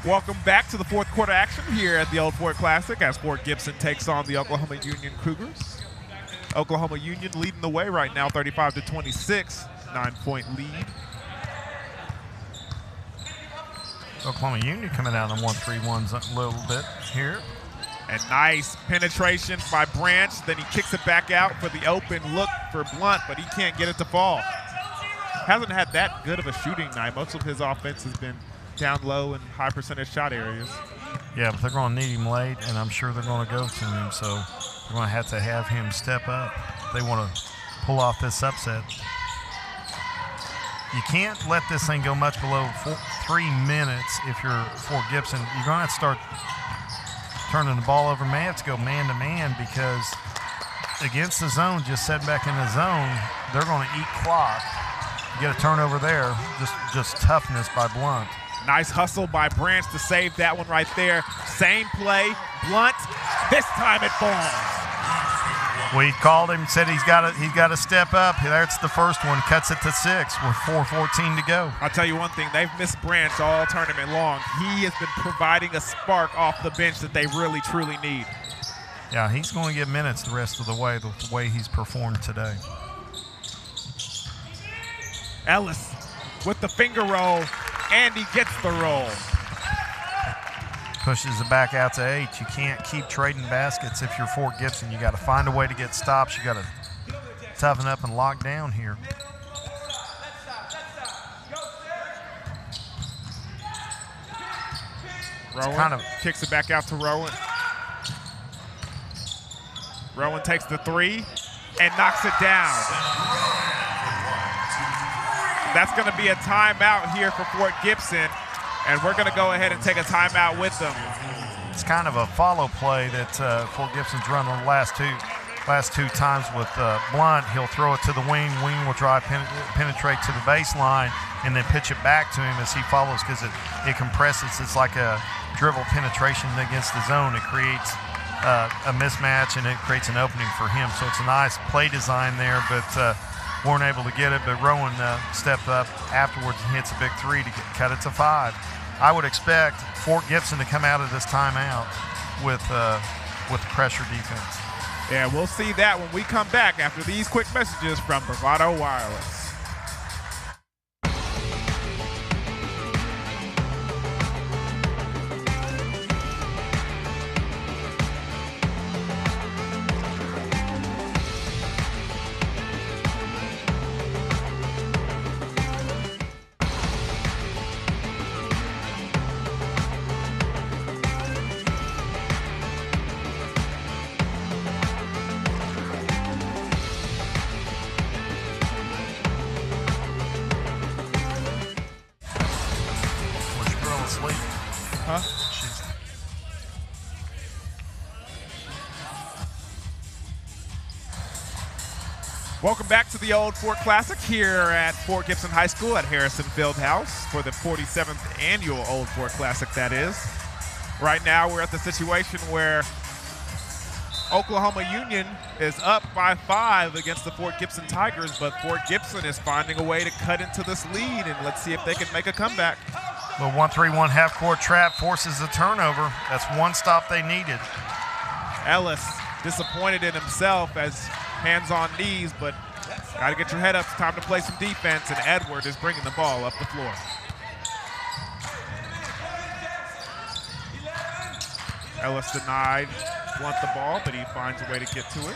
Welcome back to the fourth quarter action here at the Old Fort Classic as Fort Gibson takes on the Oklahoma Union Cougars. Oklahoma Union leading the way right now, 35-26, 9-point lead. Oklahoma Union coming out on 1-3-1s a little bit here. And nice penetration by Branch. Then he kicks it back out for the open look for Blunt, but he can't get it to fall. Hasn't had that good of a shooting night. Most of his offense has been down low in high percentage shot areas. Yeah, but they're going to need him late, and I'm sure they're going to go to him, so they're going to have him step up. They want to pull off this upset. You can't let this thing go much below 3 minutes if you're Fort Gibson. You're going to have to start turning the ball over. May have to go man-to-man because against the zone, just setting back in the zone, they're going to eat clock. You get a turnover there, just toughness by Blunt. Nice hustle by Branch to save that one right there. Same play, Blunt. This time it falls. We called him, said he's got to step up. That's the first one. Cuts it to 6 with 4:14 to go. I'll tell you one thing. They've missed Branch all tournament long. He has been providing a spark off the bench that they really, truly need. Yeah, he's going to get minutes the rest of the way he's performed today. Ellis with the finger roll, and he gets the roll. Pushes it back out to 8. You can't keep trading baskets if you're Fort Gibson. You got to find a way to get stops. You got to toughen up and lock down here. Rowan kicks it back out to Rowan. Rowan takes the 3 and knocks it down. That's going to be a timeout here for Fort Gibson, and we're going to go ahead and take a timeout with them. It's kind of a follow play that Fort Gibson's run on the last two times with Blunt. He'll throw it to the wing. Wing will try penetrate to the baseline and then pitch it back to him as he follows because it compresses. It's like a dribble penetration against the zone. It creates a mismatch and it creates an opening for him. So it's a nice play design there, but weren't able to get it. But Rowan stepped up afterwards and hits a big 3 to cut it to 5. I would expect Fort Gibson to come out of this timeout with pressure defense. Yeah, we'll see that when we come back after these quick messages from Bravado Wireless. Welcome back to the Old Fort Classic here at Fort Gibson High School at Harrison Fieldhouse for the 47th annual Old Fort Classic, that is. Right now we're at the situation where Oklahoma Union is up by 5 against the Fort Gibson Tigers, but Fort Gibson is finding a way to cut into this lead, and let's see if they can make a comeback. The 1-3-1 half-court trap forces a turnover. That's one stop they needed. Ellis disappointed in himself as hands on knees, but got to get your head up. It's time to play some defense, and Edward is bringing the ball up the floor. Ellis denied Blunt the ball, but he finds a way to get to it.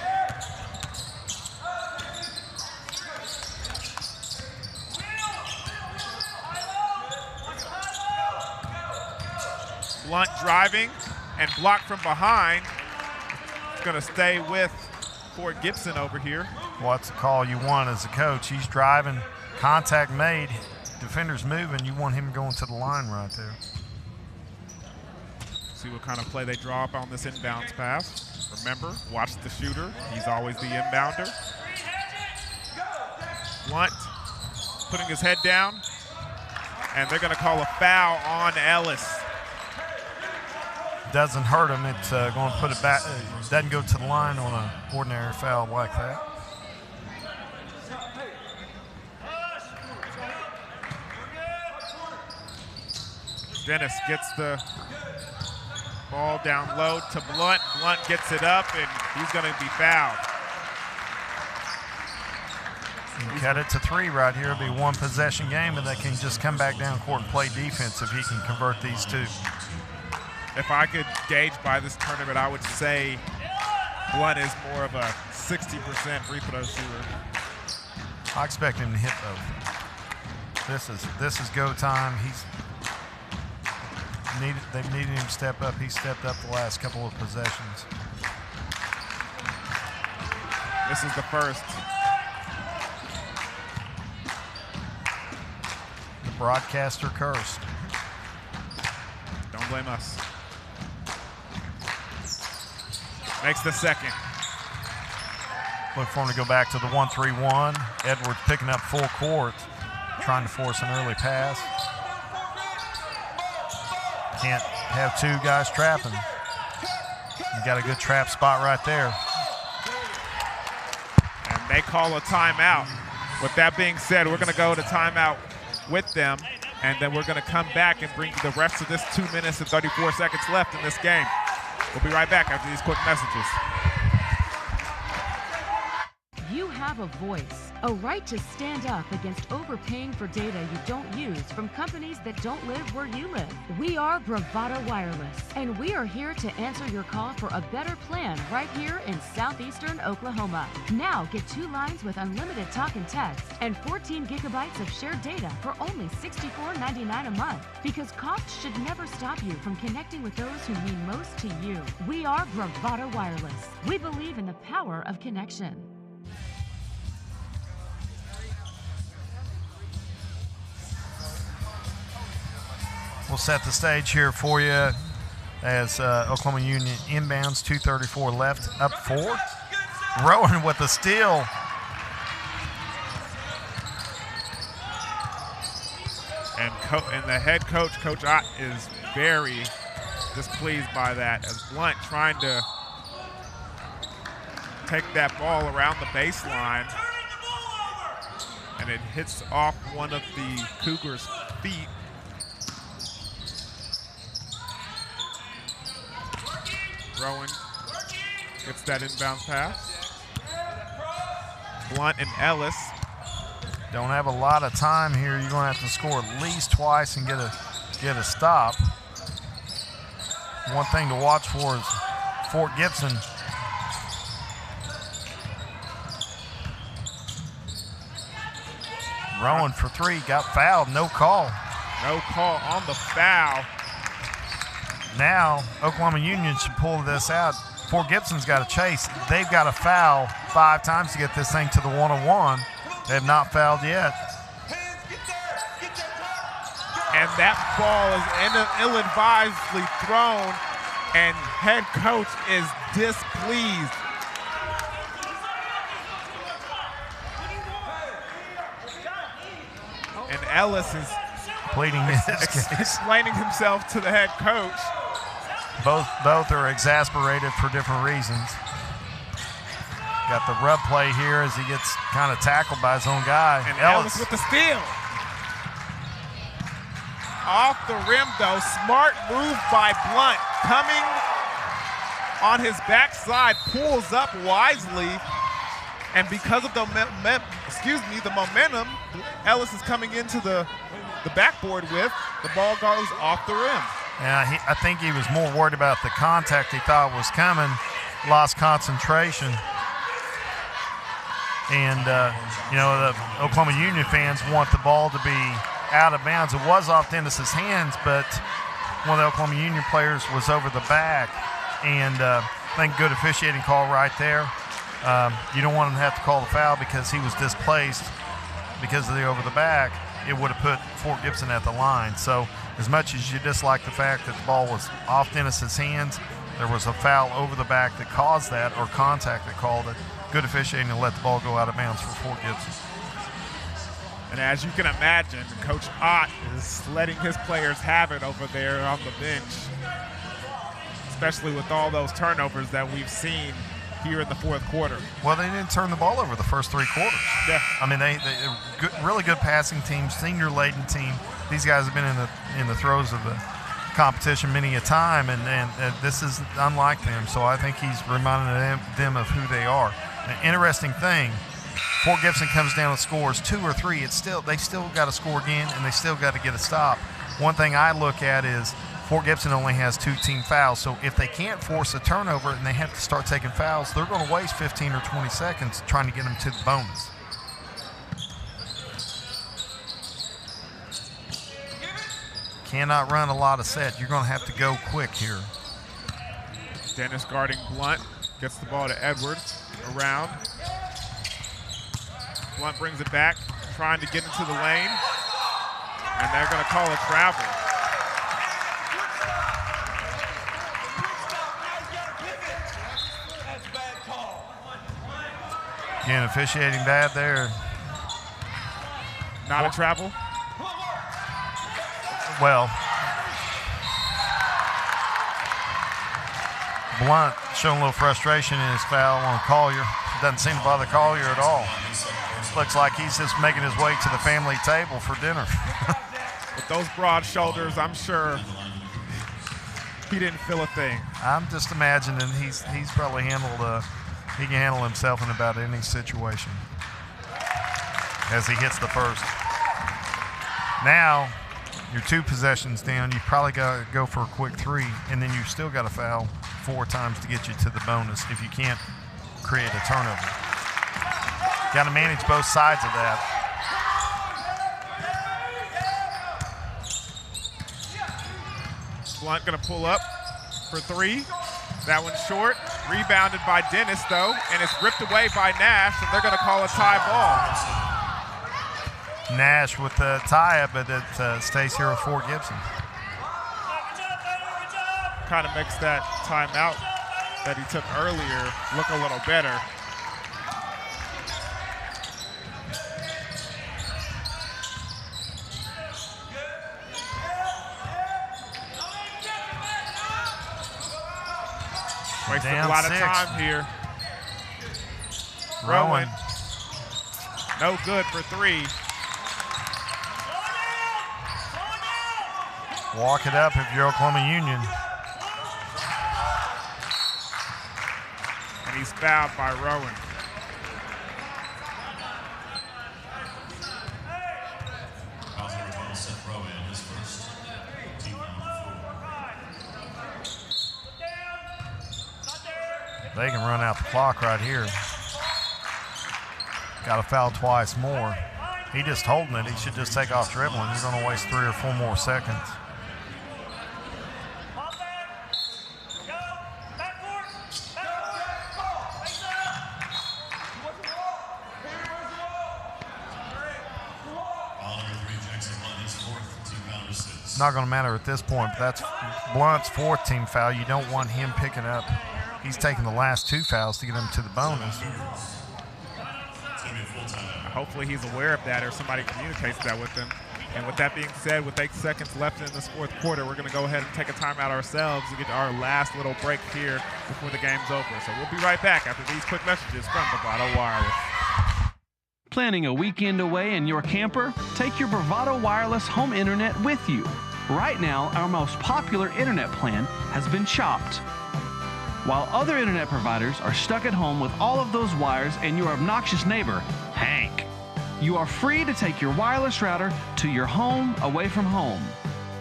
Blunt driving and blocked from behind. It's going to stay with Fort Gibson over here. What's the call you want as a coach? He's driving, contact made, defender's moving. You want him going to the line right there. See what kind of play they draw up on this inbounds pass. Remember, watch the shooter. He's always the inbounder. Blunt putting his head down, and they're going to call a foul on Ellis. Doesn't hurt him. It's going to put it back. Doesn't go to the line on an ordinary foul like that. Dennis gets the ball down low to Blunt. Blunt gets it up, and he's going to be fouled. You cut it to 3 right here. It'll be one possession game, and they can just come back down court and play defense if he can convert these 2. If I could gauge by this tournament, I would say Blunt is more of a 60% free throw shooter. I expect him to hit those. This is go time. They've needed him to step up. He stepped up the last couple of possessions. This is the first. The broadcaster cursed. Don't blame us. Makes the second. Look for him to go back to the 1-3-1. Edwards picking up full court, trying to force an early pass. Can't have 2 guys trapping. You got a good trap spot right there. They call a timeout. With that being said, we're going to go to timeout with them, and then we're going to come back and bring the rest of this 2 minutes and 34 seconds left in this game. We'll be right back after these quick messages. You have a voice, a right to stand up against overpaying for data you don't use from companies that don't live where you live. We are Bravado Wireless, and we are here to answer your call for a better plan right here in southeastern Oklahoma. Now get 2 lines with unlimited talk and text and 14 gigabytes of shared data for only $64.99 a month, because costs should never stop you from connecting with those who mean most to you. We are Bravado Wireless. We believe in the power of connection. We'll set the stage here for you as Oklahoma Union inbounds, 2:34 left, up 4. Rowan with the steal. And the head coach, Coach Ott, is very displeased by that, as Blunt trying to take that ball around the baseline, and it hits off one of the Cougars' feet. Rowan gets that inbound pass. Blunt and Ellis. Don't have a lot of time here. You're going to have to score at least twice and get a stop. One thing to watch for is Fort Gibson. Rowan for 3, got fouled, no call. No call on the foul. Now, Oklahoma Union should pull this out. Fort Gibson's got to chase. They've got to foul 5 times to get this thing to the 101. They have not fouled yet. And that ball is ill-advisedly thrown, and head coach is displeased. And Ellis is pleading in this case, explaining himself to the head coach. Both are exasperated for different reasons. Got the rub play here as he gets kind of tackled by his own guy. And Ellis with the steal. Off the rim, though. Smart move by Blunt. Coming on his backside, pulls up wisely. And because of the momentum, Ellis is coming into the backboard with, the ball goes off the rim. Yeah, I think he was more worried about the contact he thought was coming, lost concentration. And, the Oklahoma Union fans want the ball to be out of bounds. It was off Dennis's hands, but one of the Oklahoma Union players was over the back. And I think good officiating call right there. You don't want him to have to call the foul because he was displaced because of the over the back. It would have put Fort Gibson at the line. So as much as you dislike the fact that the ball was off Dennis's hands, there was a foul over the back that caused that, or contact that called it. Good officiating to let the ball go out of bounds for Fort Gibson. And as you can imagine, Coach Ott is letting his players have it over there on the bench, especially with all those turnovers that we've seen here in the fourth quarter. Well, they didn't turn the ball over the first 3 quarters. Yeah. I mean, they really good passing team, senior-laden team. These guys have been in the throes of the competition many a time, and this is unlike them. So I think he's reminding them of who they are. An interesting thing, Fort Gibson comes down and scores 2 or 3. They still got to score again, and they still got to get a stop. One thing I look at is Fort Gibson only has 2 team fouls, so if they can't force a turnover and they have to start taking fouls, they're going to waste 15 or 20 seconds trying to get them to the bonus. Cannot run a lot of sets. You're going to have to go quick here. Dennis guarding Blunt, gets the ball to Edwards, around. Blunt brings it back, trying to get into the lane, and they're going to call a travel. Again, officiating bad there. Not a travel? Well, Blunt showing a little frustration in his foul on Collier. doesn't seem to bother Collier at all. Looks like he's just making his way to the family table for dinner. With those broad shoulders, I'm sure he didn't feel a thing. I'm just imagining he's probably handled, he can handle himself in about any situation as he hits the first. Now, you're 2 possessions down. You probably got to go for a quick 3, and then you still got to foul 4 times to get you to the bonus if you can't create a turnover. Got to manage both sides of that. Blunt going to pull up for 3. That one's short. Rebounded by Dennis, though, and it's ripped away by Nash, and they're going to call a tie ball. Nash with the tie, but it stays here with Fort Gibson. Kind of makes that timeout that he took earlier look a little better. Wasting a lot of time here. Rowan. No good for 3. Walk it up if you're Oklahoma Union. And he's fouled by Rowan. They can run out the clock right here. Got to foul twice more. He just holding it. He should just take off dribbling. You're going to waste 3 or 4 more seconds. It's not going to matter at this point, but that's Blunt's 4th team foul. You don't want him picking up. He's taking the last 2 fouls to get him to the bonus. Hopefully he's aware of that or somebody communicates that with him. And with that being said, with 8 seconds left in this 4th quarter, we're going to go ahead and take a timeout ourselves to get our last little break here before the game's over. So we'll be right back after these quick messages from Bravado Wireless. Planning a weekend away in your camper? Take your Bravado Wireless home internet with you. Right now, our most popular internet plan has been chopped. While other internet providers are stuck at home with all of those wires and your obnoxious neighbor, Hank, you are free to take your wireless router to your home away from home.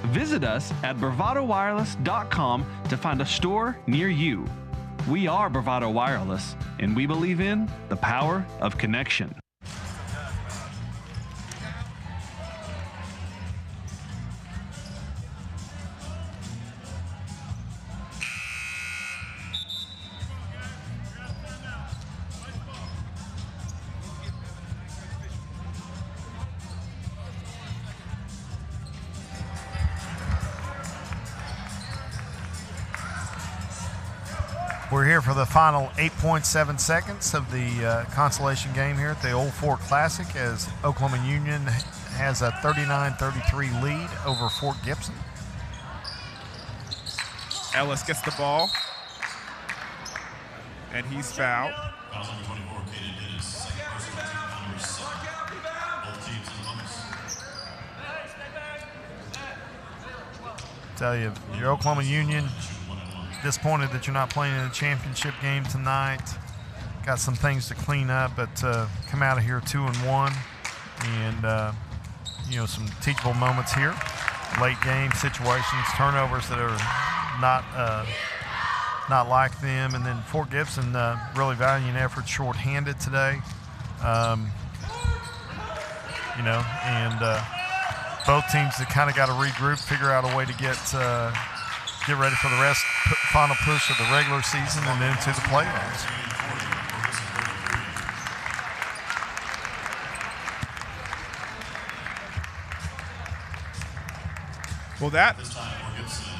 Visit us at bravadowireless.com to find a store near you. We are Bravado Wireless, and we believe in the power of connection. We're here for the final 8.7 seconds of the consolation game here at the Old Fort Classic as Oklahoma Union has a 39-33 lead over Fort Gibson. Ellis gets the ball, and he's fouled. Tell you, your Oklahoma Union, disappointed that you're not playing in a championship game tonight. Got some things to clean up, but come out of here 2-1, and you know, some teachable moments here. Late game situations, turnovers that are not like them, and then Fort Gibson really valiant effort, short-handed today. You know, and both teams that kind of got to regroup, figure out a way to get ready for the final push of the regular season and then to the playoffs. Well, that's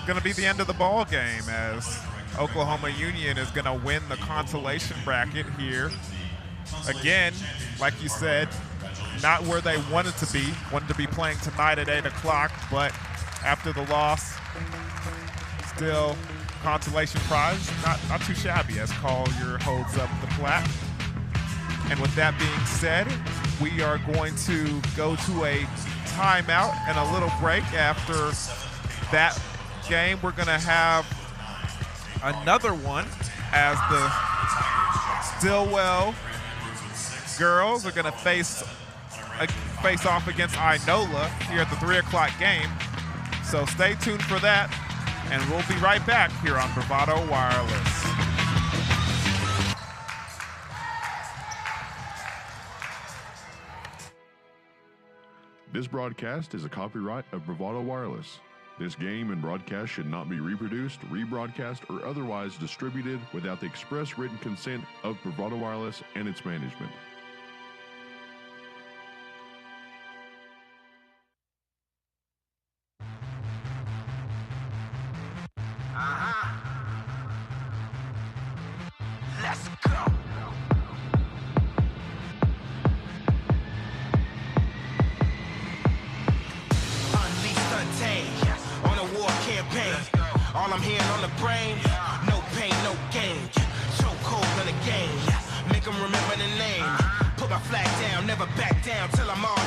going to be the end of the ball game as Oklahoma Union is going to win the consolation bracket here. Again, like you said, not where they wanted to be playing tonight at 8 o'clock, but after the loss, still consolation prize, not too shabby as Collier holds up the plaque. And with that being said, we are going to go to a timeout and a little break. After that game, we're going to have another one as the Stillwell girls are going to face off against Inola here at the 3 o'clock game. So stay tuned for that, and we'll be right back here on Bravado Wireless. This broadcast is a copyright of Bravado Wireless. This game and broadcast should not be reproduced, rebroadcast, or otherwise distributed without the express written consent of Bravado Wireless and its management. Let's go. Unleashed, untamed, on a war campaign. All I'm hearing on the brain, no pain, no gain. Chokehold in the game, make them remember the name. Put my flag down, never back down till I'm all